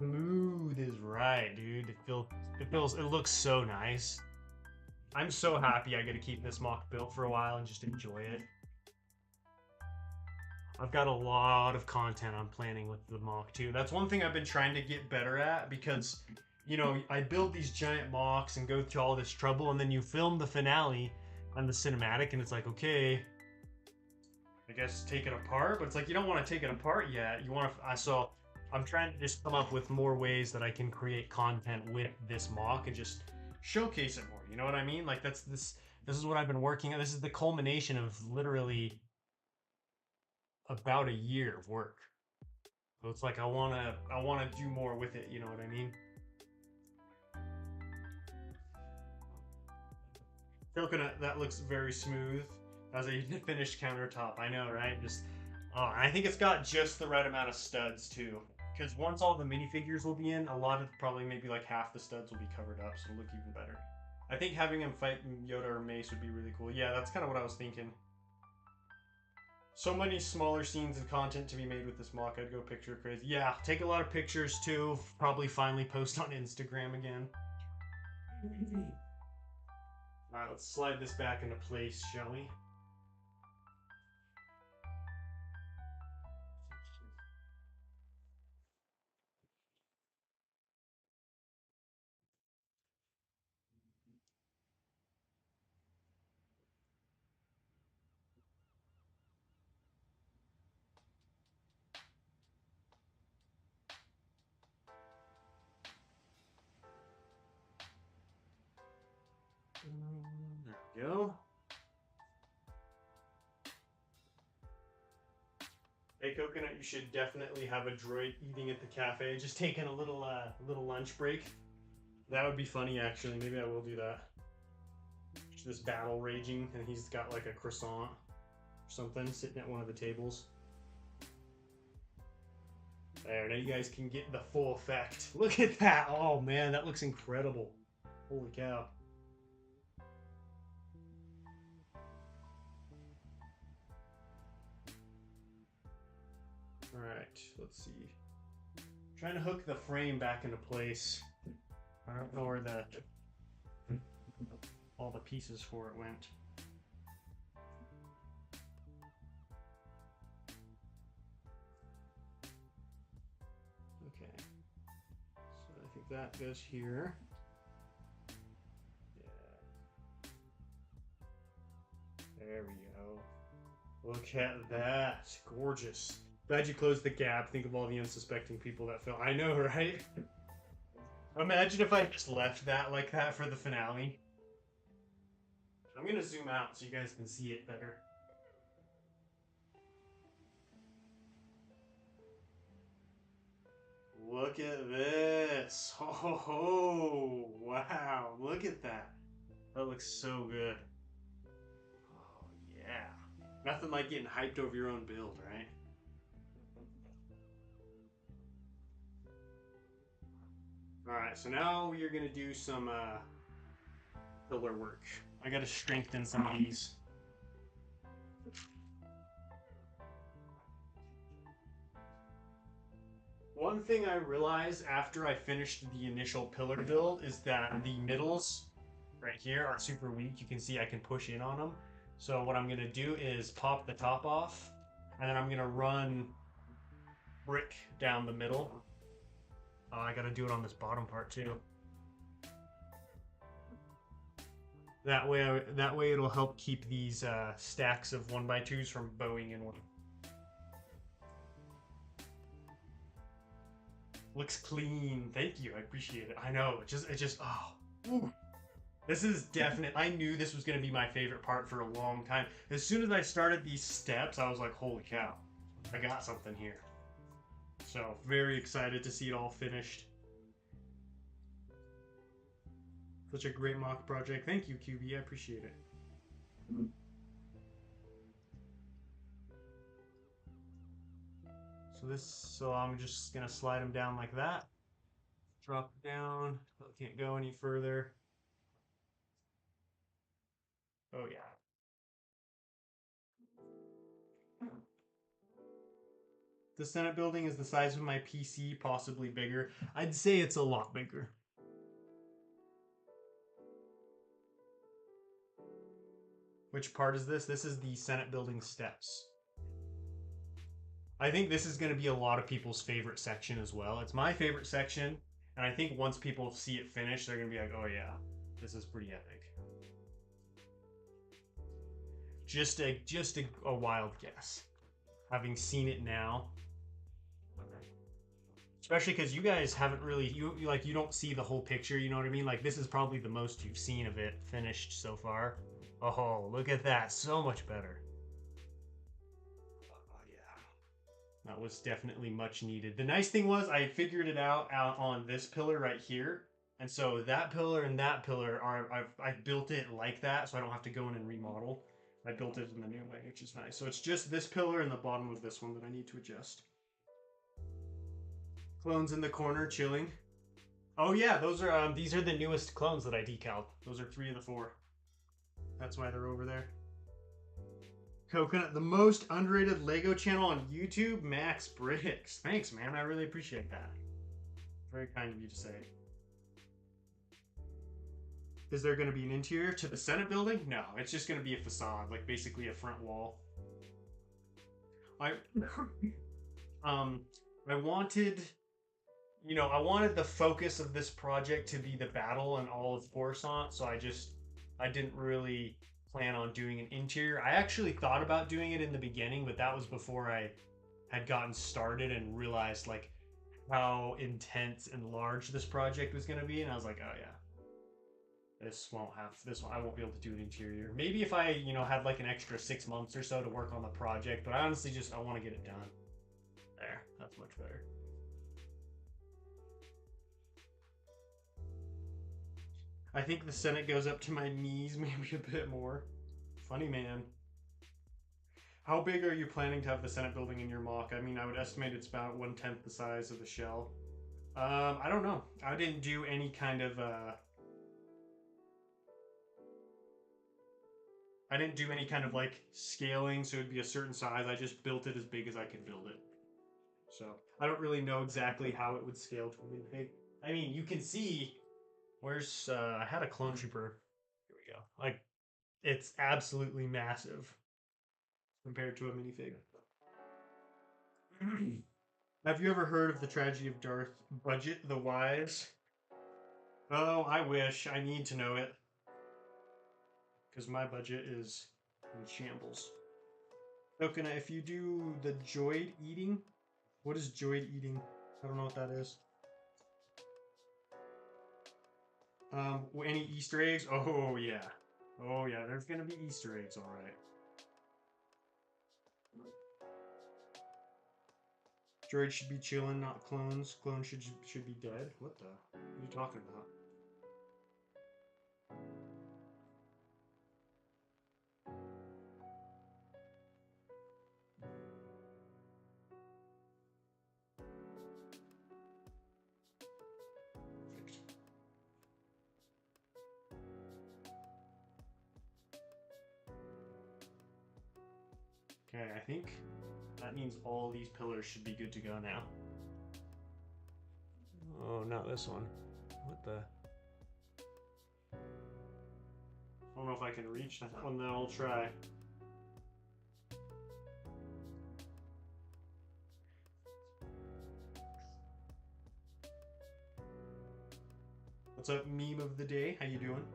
Smooth is right, dude. It looks so nice. I'm so happy I get to keep this mock built for a while and just enjoy it. I've got a lot of content I'm planning with the mock too. That's one thing I've been trying to get better at because, you know, I build these giant mocks and go through all this trouble, and then you film the finale and the cinematic, and it's like, okay, I guess take it apart, but it's like you don't want to take it apart yet. You want to. So I'm trying to just come up with more ways that I can create content with this mock and just showcase it more. You know what I mean? Like that's this. This is what I've been working on. This is the culmination of literally about a year of work. So it's like I wanna do more with it. You know what I mean? Coconut, that looks very smooth as a finished countertop. I know, right? Just, I think it's got just the right amount of studs too. Because once all the minifigures will be in, a lot of probably maybe like half the studs will be covered up, so it'll look even better. I think having him fight Yoda or Mace would be really cool. Yeah, that's kind of what I was thinking. So many smaller scenes and content to be made with this mock. I'd go picture crazy. Yeah, take a lot of pictures too. Probably finally post on Instagram again. All right, let's slide this back into place, shall we? There we go. Hey, Coconut, you should definitely have a droid eating at the cafe, just taking a little lunch break. That would be funny, actually. Maybe I will do that. Just this battle raging, and he's got like a croissant or something sitting at one of the tables. There, now you guys can get the full effect. Look at that! Oh man, that looks incredible. Holy cow. Alright, let's see. Trying to hook the frame back into place. I don't know where all the pieces for it went. Okay. So I think that goes here. Yeah. There we go. Look at that. Gorgeous. Glad you closed the gap. Think of all the unsuspecting people that fell. I know, right? Imagine if I just left that like that for the finale. I'm gonna zoom out so you guys can see it better. Look at this. Oh, wow. Look at that. That looks so good. Oh, yeah. Nothing like getting hyped over your own build, right? Alright, so now we are going to do some pillar work. I got to strengthen some of these. One thing I realized after I finished the initial pillar build is that the middles right here are super weak. You can see I can push in on them. So what I'm going to do is pop the top off, and then I'm going to run brick down the middle. I got to do it on this bottom part too. That way it'll help keep these stacks of 1x2s from bowing in one. Looks clean. Thank you. I appreciate it. I know. It just oh. Ooh. This is definite. I knew this was going to be my favorite part for a long time. As soon as I started these steps, I was like, holy cow. I got something here. So, very excited to see it all finished. Such a great mock project. Thank you, QB. I appreciate it. So I'm just gonna slide them down like that. Drop it down. Can't go any further. Oh yeah. the Senate building is the size of my PC, possibly bigger. I'd say it's a lot bigger. Which part is this? This is the Senate building steps. I think this is going to be a lot of people's favorite section as well. It's my favorite section, and I think once people see it finished, they're going to be like, oh yeah, this is pretty epic. Just a wild guess. Having seen it now. Especially because you guys haven't really, you don't see the whole picture, you know what I mean? Like, this is probably the most you've seen of it finished so far. Oh, look at that. So much better. Oh, yeah. That was definitely much needed. The nice thing was I figured it out on this pillar right here. And so that pillar and that pillar I built it like that, so I don't have to go in and remodel. I built it in the new way, which is nice. So it's just this pillar and the bottom of this one that I need to adjust. Clones in the corner, chilling. Oh yeah, those are these are the newest clones that I decaled. Those are 3 of the 4. That's why they're over there. Coconut, the most underrated Lego channel on YouTube, Max Bricks. Thanks, man. I really appreciate that. Very kind of you to say. Is there going to be an interior to the Senate building? No, it's just going to be a facade, like basically a front wall. I wanted, I wanted the focus of this project to be the battle and all of Coruscant, so I didn't really plan on doing an interior. I actually thought about doing it in the beginning, but that was before I had gotten started and realized like how intense and large this project was going to be, and I was like, oh yeah. I won't be able to do an interior. Maybe if I, had like an extra 6 months or so to work on the project, but I honestly I want to get it done. There, that's much better. I think the Senate goes up to my knees, maybe a bit more. Funny man. How big are you planning to have the Senate building in your mock? I mean, I would estimate it's about 1/10 the size of the shell. I don't know. I didn't do any kind of, like scaling, so it'd be a certain size. I just built it as big as I could build it. So I don't really know exactly how it would scale to a minifig. I mean, you can see where's I had a clone trooper. Here we go. Like, it's absolutely massive compared to a minifig. Have you ever heard of the tragedy of Darth Budget the Wise? Oh, I wish. I need to know it. Because my budget is in shambles. Coconut, if you do the droid eating, what is droid eating? I don't know what that is. Any Easter eggs? Oh yeah. Oh yeah, there's gonna be Easter eggs, alright. Droids should be chilling, not clones. Clones should be dead. What the? What are you talking about? Okay, I think that means all these pillars should be good to go now. Oh, not this one. What the? I don't know if I can reach that one, then I'll try. What's up, meme of the day? How you doing?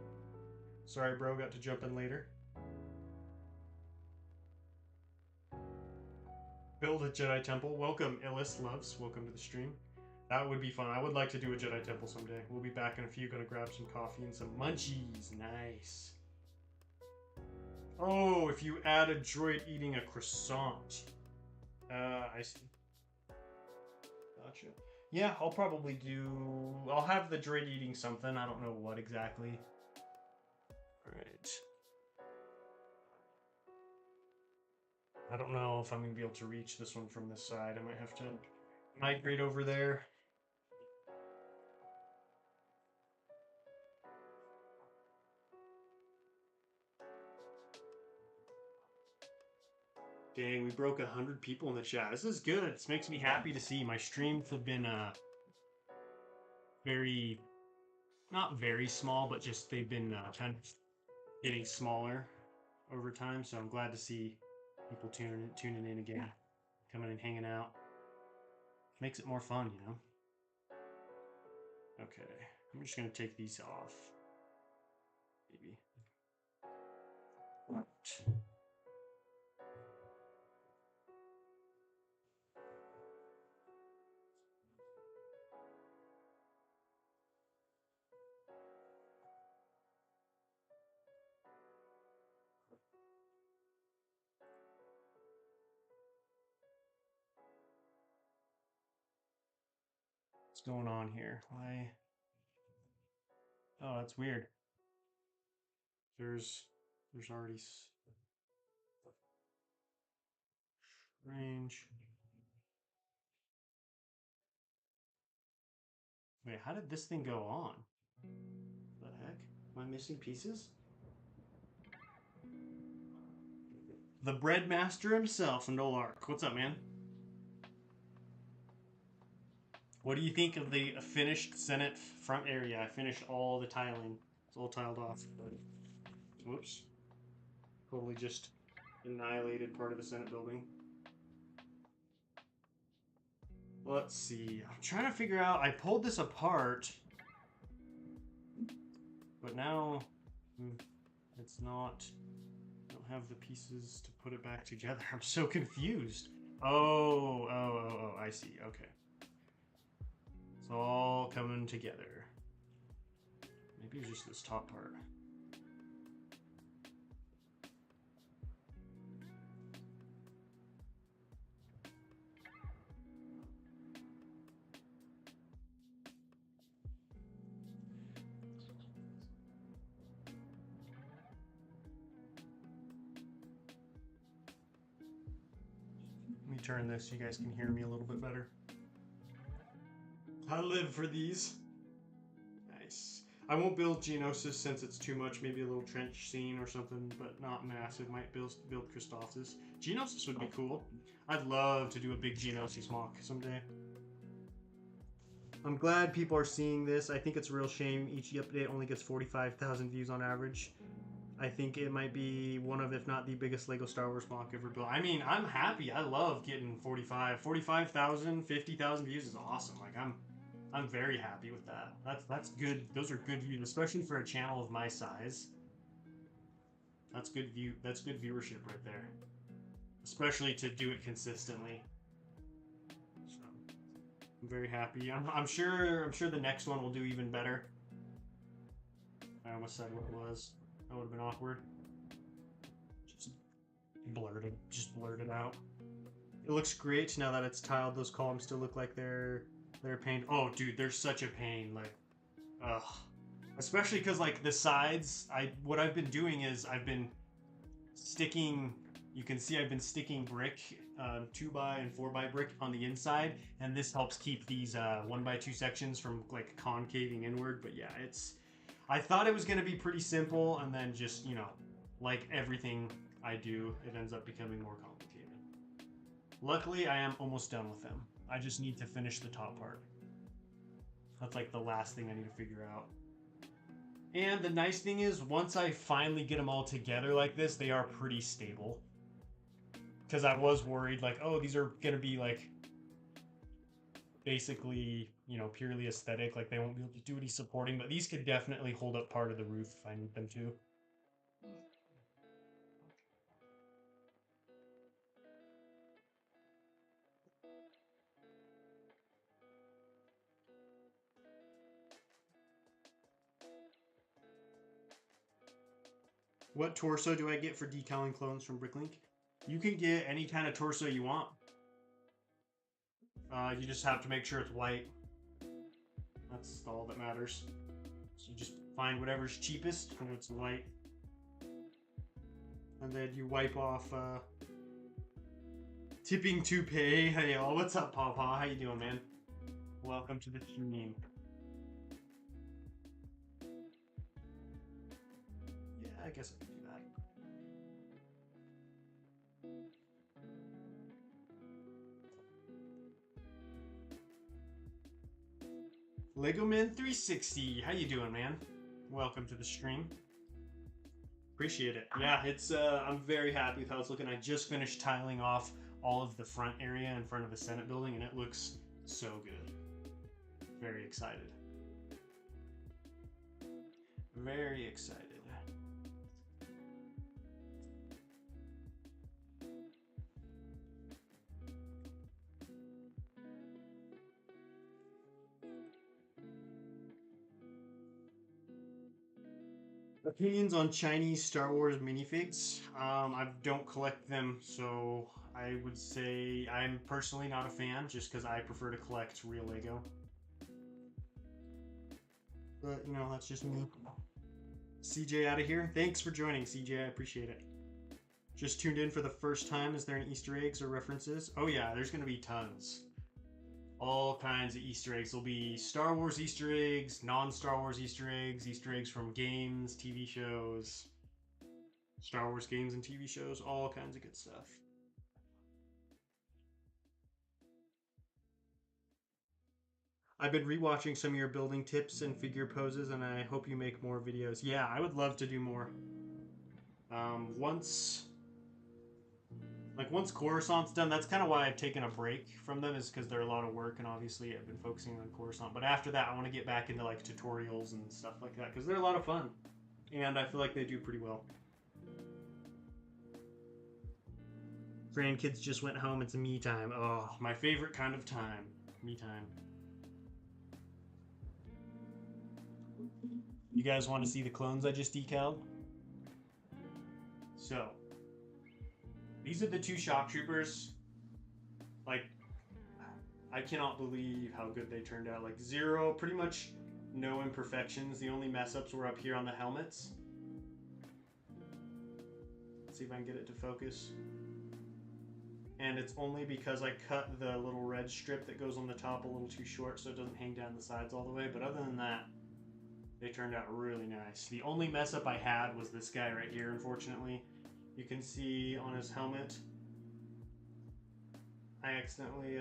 Sorry, bro, got to jump in later. Build a Jedi Temple. Welcome, Illis Loves. Welcome to the stream. That would be fun. I would like to do a Jedi Temple someday. We'll be back in a few. Gonna grab some coffee and some munchies. Nice. Oh, if you add a droid eating a croissant. I see. Gotcha. Yeah, I'll probably do... I'll have the droid eating something. I don't know what exactly. Alright. I don't know if I'm going to be able to reach this one from this side. I might have to migrate over there. Dang, we broke 100 people in the chat. This is good. This makes me happy to see. My streams have been very, not very small, but just they've been kind of getting smaller over time. So I'm glad to see people tuning in again, coming and hanging out. Makes it more fun, you know? Okay, I'm just gonna take these off. Maybe. What's going on here? Why? Oh, that's weird. There's already range. Wait, how did this thing go on? The heck? Am I missing pieces? The breadmaster himself, Nolark. What's up, man? What do you think of the finished Senate front area? I finished all the tiling. It's all tiled off. Whoops. Totally just annihilated part of the Senate building. Let's see. I'm trying to figure out. I pulled this apart, but now it's not. I don't have the pieces to put it back together. I'm so confused. Oh, I see. Okay. It's all coming together. Maybe it's just this top part. Let me turn this so you guys can hear me a little bit better. I live for these. Nice. I won't build Geonosis since it's too much. Maybe a little trench scene or something, but not massive. Might build Christophsis. Geonosis would be cool. I'd love to do a big Geonosis mock someday. I'm glad people are seeing this. I think it's a real shame each update only gets 45,000 views on average. I think it might be one of, if not the biggest Lego Star Wars mock ever built. I mean, I'm happy. I love getting 45,000, 50,000 views is awesome. Like, I'm very happy with that. That's good. Those are good views, especially for a channel of my size. That's good viewership right there. Especially to do it consistently. So, I'm very happy. I'm sure the next one will do even better. I almost said what it was. That would have been awkward. Just blurt it out. It looks great now that it's tiled. Those columns still look like they're a pain. Oh, dude, they're such a pain. Like, ugh. Especially because like the sides. What I've been doing is I've been sticking. You can see I've been sticking brick, 2x and 4x brick on the inside, and this helps keep these 1x2 sections from like concaving inward. But yeah, I thought it was going to be pretty simple, and then just, you know, like everything I do, it ends up becoming more complicated. Luckily, I am almost done with them. I just need to finish the top part. That's like the last thing I need to figure out. And the nice thing is, once I finally get them all together like this, they are pretty stable. Because I was worried, like, oh, these are going to be like basically, you know, purely aesthetic, like they won't be able to do any supporting, but these could definitely hold up part of the roof if I need them to. What torso do I get for decaling clones from Bricklink? You can get any kind of torso you want. You just have to make sure it's white. That's all that matters. So you just find whatever's cheapest and it's white. And then you wipe off Tipping Toupee. Hey y'all, what's up, Pawpaw? How you doing, man? Welcome to the stream. Yeah, I guess I can do that. Lego Man 360. How you doing, man? Welcome to the stream. Appreciate it. Yeah, it's I'm very happy with how it's looking. I just finished tiling off all of the front area in front of the Senate building, and it looks so good. Very excited. Very excited. Opinions on Chinese Star Wars minifigs. I don't collect them, so I would say I'm personally not a fan, just because I prefer to collect real Lego. But, you know, that's just me. CJ out of here. Thanks for joining, CJ. I appreciate it. Just tuned in for the first time. Is there any Easter eggs or references? Oh yeah, there's going to be tons. All kinds of Easter eggs. There'll be Star Wars Easter eggs, non-Star Wars Easter eggs from games, TV shows, Star Wars games and TV shows, all kinds of good stuff. I've been rewatching some of your building tips and figure poses, and I hope you make more videos. Yeah, I would love to do more. Once Coruscant's done, that's kind of why I've taken a break from them, is because they're a lot of work, and obviously I've been focusing on Coruscant. But after that, I want to get back into like tutorials and stuff like that, because they're a lot of fun, and I feel like they do pretty well. Grandkids just went home. It's me time. Oh, my favorite kind of time. Me time. You guys want to see the clones I just decaled? So, these are the two shock troopers. Like, I cannot believe how good they turned out. Like, zero, pretty much no imperfections. The only mess ups were up here on the helmets. Let's see if I can get it to focus. And it's only because I cut the little red strip that goes on the top a little too short, so it doesn't hang down the sides all the way. But other than that, they turned out really nice. The only mess up I had was this guy right here, unfortunately. You can see on his helmet, I accidentally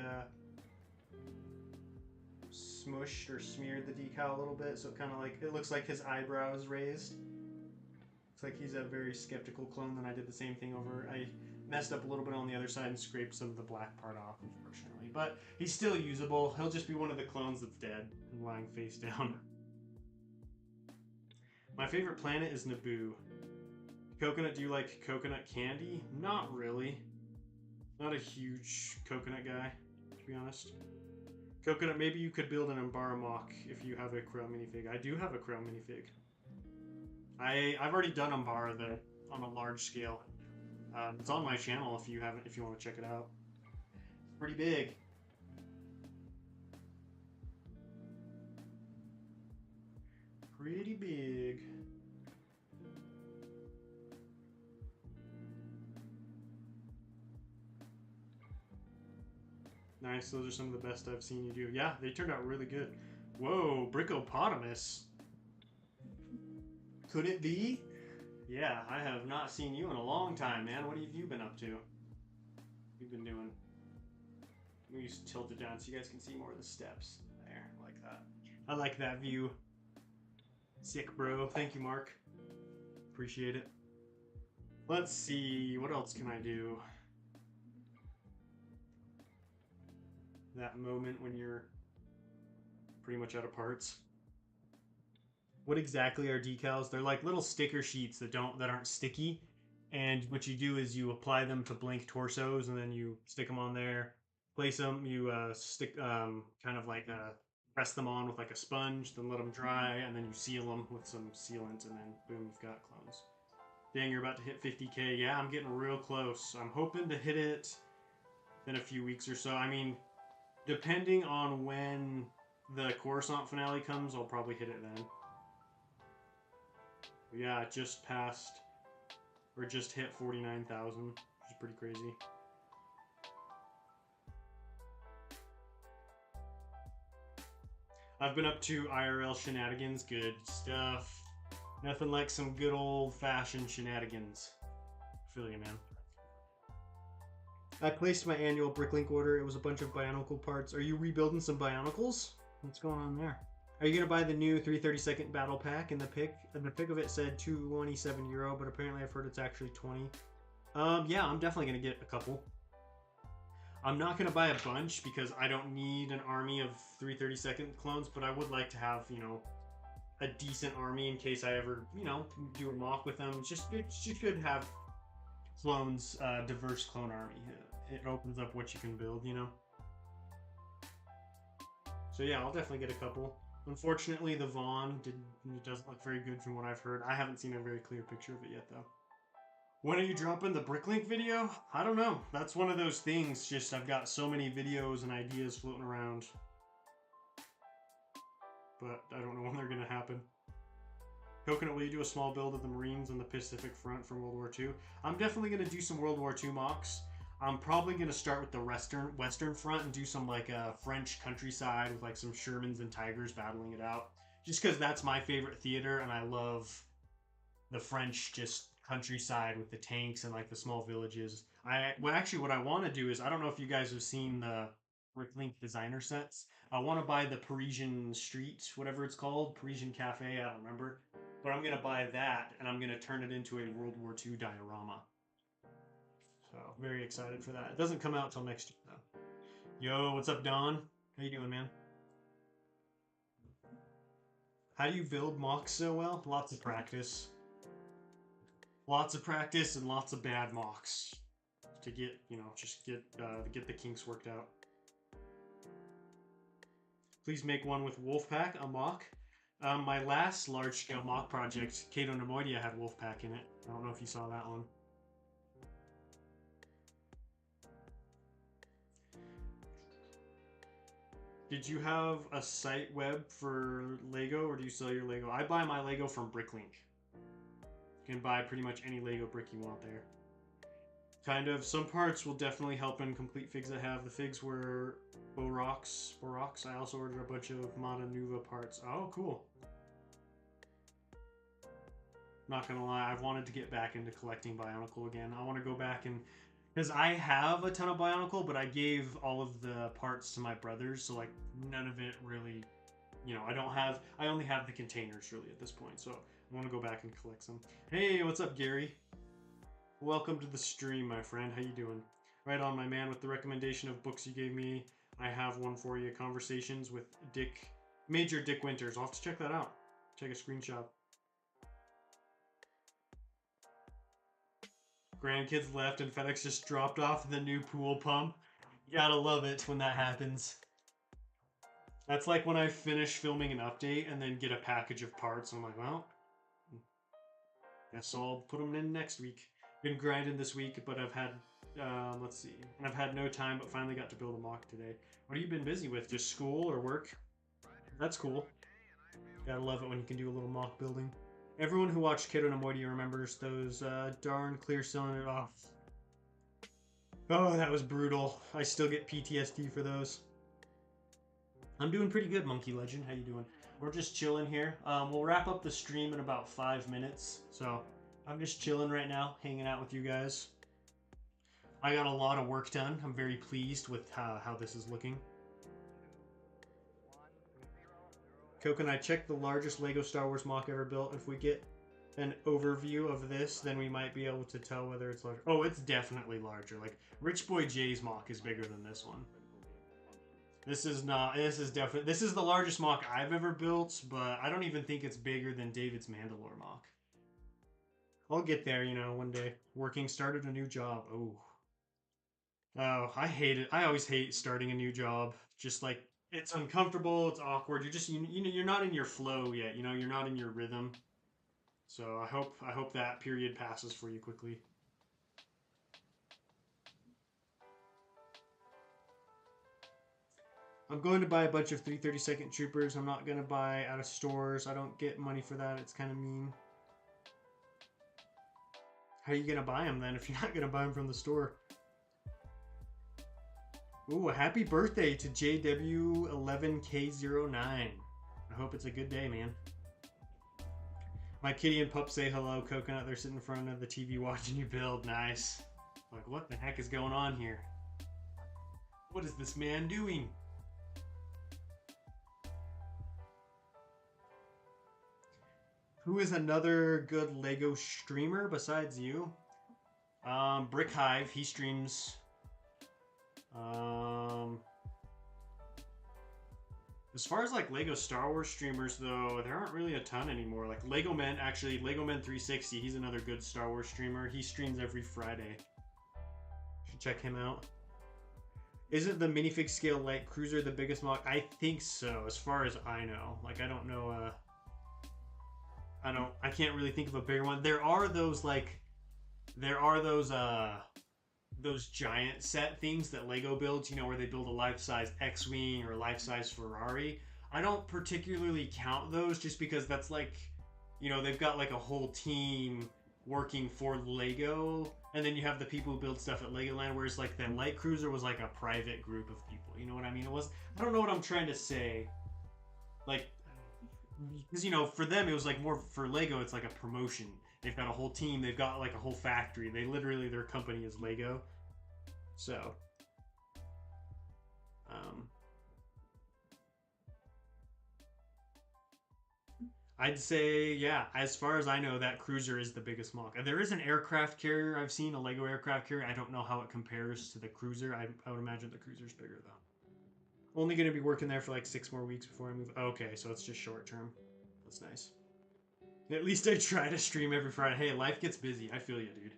smushed or smeared the decal a little bit, so it looks like his eyebrow is raised. Looks like he's a very skeptical clone. Then I did the same thing over. I messed up a little bit on the other side and scraped some of the black part off, unfortunately. But he's still usable. He'll just be one of the clones that's dead and lying face down. My favorite planet is Naboo. Coconut, do you like coconut candy? Not really. Not a huge coconut guy, to be honest. Coconut, maybe you could build an Umbara mock if you have a Crow minifig. I do have a Crow minifig. I've already done Umbara though, on a large scale. It's on my channel if you want to check it out. It's pretty big. Pretty big. Nice, those are some of the best I've seen you do. Yeah, they turned out really good. Whoa, Brickopotamus. Could it be? Yeah, I have not seen you in a long time, man. What have you been up to? You've been doing? Let me just tilt it down so you guys can see more of the steps. There, I like that. I like that view. Sick, bro. Thank you, Mark. Appreciate it. Let's see, what else can I do? That moment when you're pretty much out of parts. What exactly are decals? They're like little sticker sheets that aren't sticky, and what you do is you apply them to blank torsos, and then you stick them on there, place them, you press them on with like a sponge, then let them dry, and then you seal them with some sealant, and then boom, you've got clones. Dang, you're about to hit 50K. Yeah, I'm getting real close. I'm hoping to hit it in a few weeks or so. I mean, depending on when the Coruscant finale comes, I'll probably hit it then. But yeah, it just hit 49,000, which is pretty crazy. I've been up to IRL shenanigans. Good stuff. Nothing like some good old-fashioned shenanigans. I feel you, man. I placed my annual Bricklink order. It was a bunch of Bionicle parts. Are you rebuilding some Bionicles? What's going on there? Are you gonna buy the new 332nd battle pack? In the pic of it said €27, but apparently I've heard it's actually 20. Yeah, I'm definitely gonna get a couple. I'm not gonna buy a bunch because I don't need an army of 332nd clones, but I would like to have, you know, a decent army in case I ever, you know, do a mock with them. It's just good to have clones, diverse clone army. It opens up what you can build, you know. So yeah, I'll definitely get a couple. Unfortunately, the Vaughn doesn't look very good from what I've heard. I haven't seen a very clear picture of it yet, though. When are you dropping the Bricklink video? I don't know. That's one of those things. Just I've got so many videos and ideas floating around, but I don't know when they're gonna happen. Coconut, will you do a small build of the Marines on the Pacific Front from World War II? I'm definitely gonna do some World War II mocks. I'm probably gonna start with the Western Front and do some like French countryside with like some Shermans and Tigers battling it out. Just because that's my favorite theater, and I love the French just countryside with the tanks and like the small villages. What I want to do is I don't know if you guys have seen the Bricklink designer sets. I want to buy the Parisian Street, whatever it's called, Parisian Cafe. I don't remember, but I'm gonna buy that and I'm gonna turn it into a World War II diorama. So very excited for that. It doesn't come out till next year though. Yo, what's up, Don? How you doing, man? How do you build mocks so well? Lots of practice. Lots of practice and lots of bad mocks to get, you know, just get the kinks worked out. Please make one with Wolfpack, a mock. My last large-scale mock project, Kato Nemoidia, had Wolfpack in it. I don't know if you saw that one. Did you have a site web for Lego, or do you sell your Lego? I buy my Lego from Bricklink. You can buy pretty much any Lego brick you want there. Kind of. Some parts will definitely help in complete figs I have. The figs were Borox. I also ordered a bunch of Mata Nuva parts. Oh, cool. Not gonna lie, I've wanted to get back into collecting Bionicle again. I want to go back and... Because I have a ton of Bionicle, but I gave all of the parts to my brothers, so like none of it really... You know, I only have the containers really at this point, so I want to go back and collect some. Hey, what's up, Gary? Welcome to the stream, my friend. How you doing? Right on, my man. With the recommendation of books you gave me, I have one for you. Conversations with Major Dick Winters. I'll have to check that out. Take a screenshot. Grandkids left and FedEx just dropped off the new pool pump. You gotta love it when that happens. That's like when I finish filming an update and then get a package of parts. I'm like, well, guess I'll put them in next week. Been grinding this week, but I've had, let's see, I've had no time, but finally got to build a mock today. What have you been busy with? Just school or work? That's cool. Gotta love it when you can do a little mock building. Everyone who watched Kato no Moidia remembers those darn clear cylinder off. Oh, that was brutal. I still get PTSD for those. I'm doing pretty good, Monkey Legend. How you doing? We're just chilling here. We'll wrap up the stream in about 5 minutes. So I'm just chilling right now, hanging out with you guys. I got a lot of work done. I'm very pleased with how this is looking. Coconut, check the largest Lego Star Wars mock ever built. If we get an overview of this, then we might be able to tell whether it's larger. Oh, it's definitely larger. Like, Rich Boy J's mock is bigger than this one. This is the largest mock I've ever built, but I don't even think it's bigger than David's Mandalore mock. I'll get there, you know, one day. Working, started a new job. Oh, I hate it. I always hate starting a new job. Just like, it's uncomfortable, it's awkward. You're not in your flow yet, you know, you're not in your rhythm. So I hope that period passes for you quickly. I'm going to buy a bunch of 332nd Troopers. I'm not going to buy out of stores. I don't get money for that. It's kind of mean. How are you going to buy them then if you're not going to buy them from the store? Ooh, happy birthday to JW11K09. I hope it's a good day, man. My kitty and pup say hello, Coconut. They're sitting in front of the TV watching you build. Nice. Like, what the heck is going on here? What is this man doing? Who is another good Lego streamer besides you? Brick Hive, he streams. Um, as far as like Lego Star Wars streamers though, there aren't really a ton anymore. Like Lego Man, actually, Lego Man 360, he's another good Star Wars streamer. He streams every Friday. Should check him out. Isn't the minifig scale light cruiser the biggest mod? I think so, as far as I know. Like I don't know. I can't really think of a bigger one. There are those those giant set things that Lego builds, you know, where they build a life-size X-Wing or a life-size Ferrari. I don't particularly count those just because that's like, you know, they've got like a whole team working for Lego, and then you have the people who build stuff at Legoland, whereas like the light cruiser was like a private group of people. You know what I mean? I don't know what I'm trying to say. Like, because, you know, for them it was like more, for Lego it's like a promotion. They've got a whole team, they've got like a whole factory, they literally, their company is Lego. So I'd say, yeah, as far as I know, that cruiser is the biggest mock. There is an aircraft carrier I've seen, a Lego aircraft carrier. I don't know how it compares to the cruiser. I would imagine the cruiser's bigger though. Only going to be working there for like 6 more weeks before I move. Okay, so it's just short term. That's nice. At least I try to stream every Friday. Hey, life gets busy. I feel you, dude.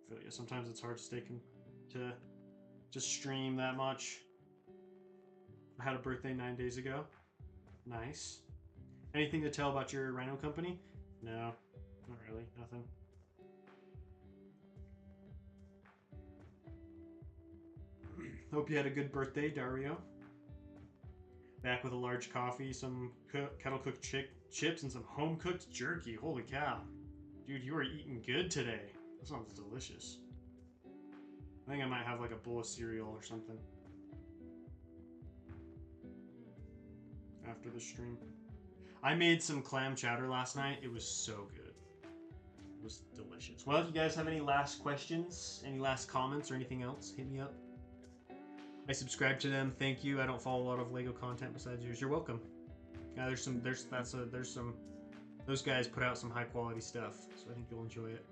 I feel you. Sometimes it's hard to stay to stream that much. I had a birthday 9 days ago. Nice. Anything to tell about your Rhino company? No, not really. Nothing. Hope you had a good birthday, Dario. Back with a large coffee, some kettle cooked chips, and some home cooked jerky. Holy cow. Dude, you are eating good today. That sounds delicious. I think I might have like a bowl of cereal or something after the stream. I made some clam chowder last night. It was so good. It was delicious. Well, if you guys have any last questions, any last comments, or anything else, hit me up. I subscribe to them. Thank you. I don't follow a lot of Lego content besides yours. You're welcome. Yeah, there's some. Those guys put out some high quality stuff, so I think you'll enjoy it.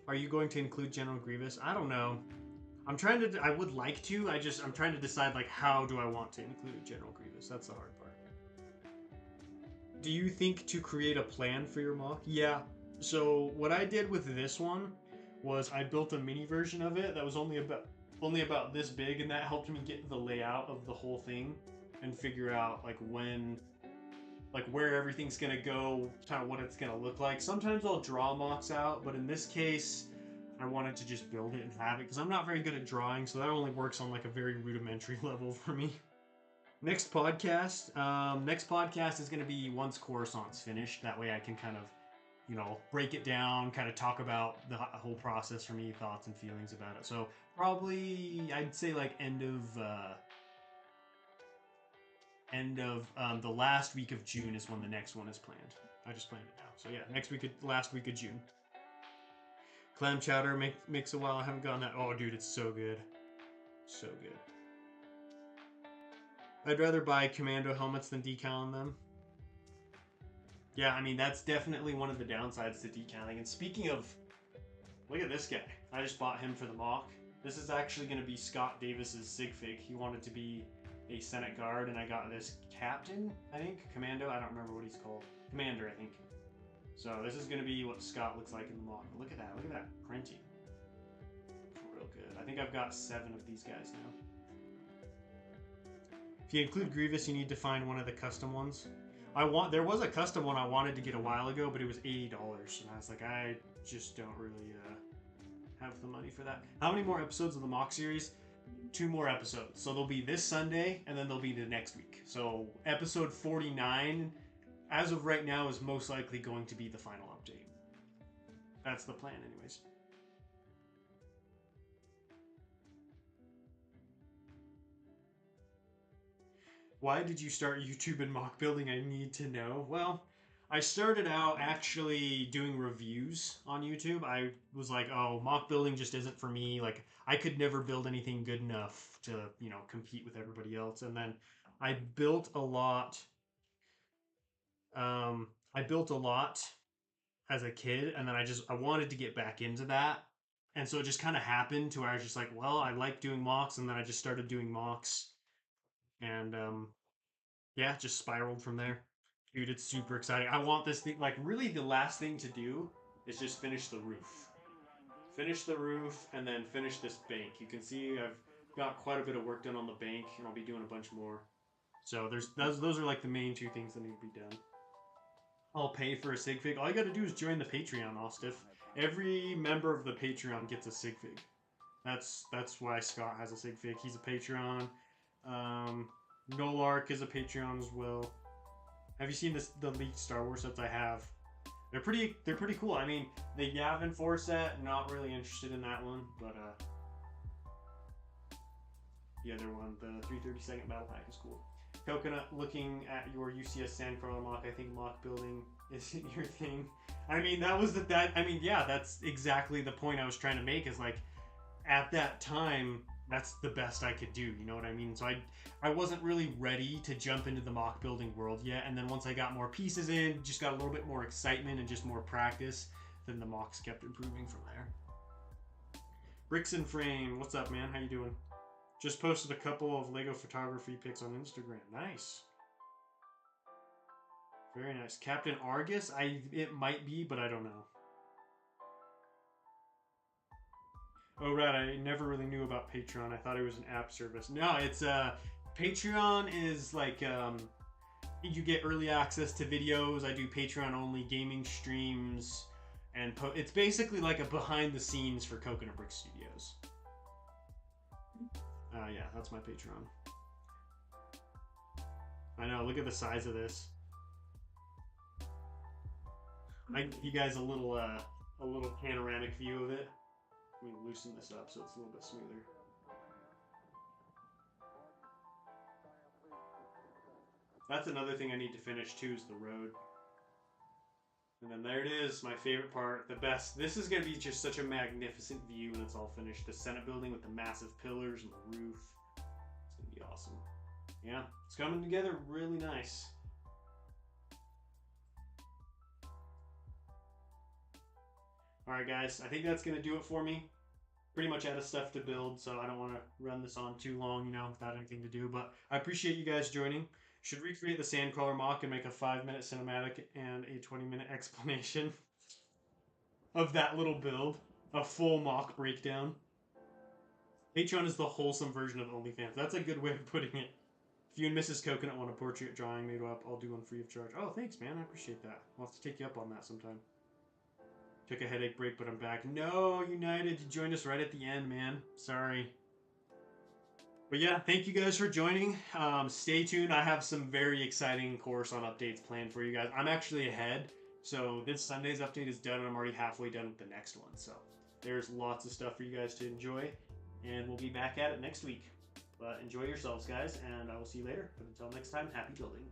Are you going to include General Grievous? I don't know. I'm trying to. I would like to. I'm trying to decide like how do I want to include General Grievous. That's the hard part. Do you think to create a plan for your mock? Yeah. So what I did with this one was I built a mini version of it that was only about this big, and that helped me get the layout of the whole thing and figure out like where everything's gonna go, kind of what it's gonna look like. Sometimes I'll draw mocks out, but in this case, I wanted to just build it and have it because I'm not very good at drawing, so that only works on like a very rudimentary level for me. Next podcast is going to be once Coruscant's finished. That way I can kind of, you know, break it down, kind of talk about the whole process for me, thoughts and feelings about it. So probably I'd say like end of the last week of June is when the next one is planned. I just planned it now. So yeah, last week of June. Clam chowder makes a while. I haven't gotten that. Oh, dude, it's so good. So good. I'd rather buy commando helmets than decaling them. Yeah, I mean, that's definitely one of the downsides to decaling. And speaking of, look at this guy. I just bought him for the mock. This is actually going to be Scott Davis's sig fig. He wanted to be a Senate guard, and I got this captain, I think? Commando? I don't remember what he's called. Commander, I think. So this is going to be what Scott looks like in the mock. Look at that. Look at that printing. Real good. I think I've got 7 of these guys now. If you include Grievous, you need to find one of the custom ones. There was a custom one I wanted to get a while ago, but it was $80, and I was like, I just don't really have the money for that. How many more episodes of the mock series? 2 more episodes. So they'll be this Sunday, and then they'll be the next week. So episode 49, as of right now, is most likely going to be the final update. That's the plan, anyways. Why did you start YouTube and mock building? I need to know. Well, I started out actually doing reviews on YouTube. I was like, oh, mock building just isn't for me. Like, I could never build anything good enough to, you know, compete with everybody else. And then I built a lot. I built a lot as a kid, and then I wanted to get back into that, and so it just kind of happened to where I was just like, well, I like doing mocks, and then I just started doing mocks, and yeah, just spiraled from there. Dude, it's super exciting. I want this thing, like, really the last thing to do is just finish the roof. Finish the roof and then finish this bank. You can see I've got quite a bit of work done on the bank, and I'll be doing a bunch more. So those are like the main two things that need to be done. I'll pay for a sig fig. All you got to do is join the Patreon, Ostiff. Every member of the Patreon gets a sig fig. That's why Scott has a sig fig. He's a Patreon. Um, Nolark is a Patreon as well. Have you seen the leaked Star Wars sets I have? They're pretty cool. I mean, the Yavin 4 set, not really interested in that one, but the other one, the 332nd Battle Pack, is cool. Coconut, looking at your UCS Sandcrawler mock, I think mock building isn't your thing. I mean, yeah, that's exactly the point I was trying to make, is like, at that time, that's the best I could do, you know what I mean? So I wasn't really ready to jump into the mock building world yet, and then once I got more pieces in, just got a little bit more excitement and just more practice, then the mocks kept improving from there. Bricks and Frame, what's up, man? How you doing? Just posted a couple of Lego photography pics on Instagram. Nice. Very nice. Captain Argus? It might be, but I don't know. Oh, right. I never really knew about Patreon. I thought it was an app service. No, it's Patreon is like you get early access to videos. I do Patreon only gaming streams, and it's basically like a behind the scenes for Coconut Brick Studios. Yeah, that's my Patreon. I know. Look at the size of this. I give you guys a little panoramic view of it. Let me loosen this up so it's a little bit smoother. That's another thing I need to finish too, is the road. And then there it is, my favorite part, the best. This is going to be just such a magnificent view when it's all finished. The Senate building with the massive pillars and the roof. It's going to be awesome. Yeah, it's coming together really nice. Alright guys, I think that's going to do it for me. Pretty much out of stuff to build, so I don't want to run this on too long, you know, without anything to do. But I appreciate you guys joining. Should recreate the Sandcrawler mock and make a 5-minute cinematic and a 20-minute explanation of that little build. A full mock breakdown. Patreon is the wholesome version of OnlyFans. That's a good way of putting it. If you and Mrs. Coconut want a portrait drawing made up, I'll do one free of charge. Oh, thanks, man. I appreciate that. I'll have to take you up on that sometime. Took a headache break, but I'm back. No, United, you joined us right at the end, man. Sorry. But yeah, thank you guys for joining. Stay tuned. I have some very exciting Coruscant updates planned for you guys. I'm actually ahead. So this Sunday's update is done, and I'm already halfway done with the next one. So there's lots of stuff for you guys to enjoy. And we'll be back at it next week. But enjoy yourselves, guys, and I will see you later. But until next time, happy building.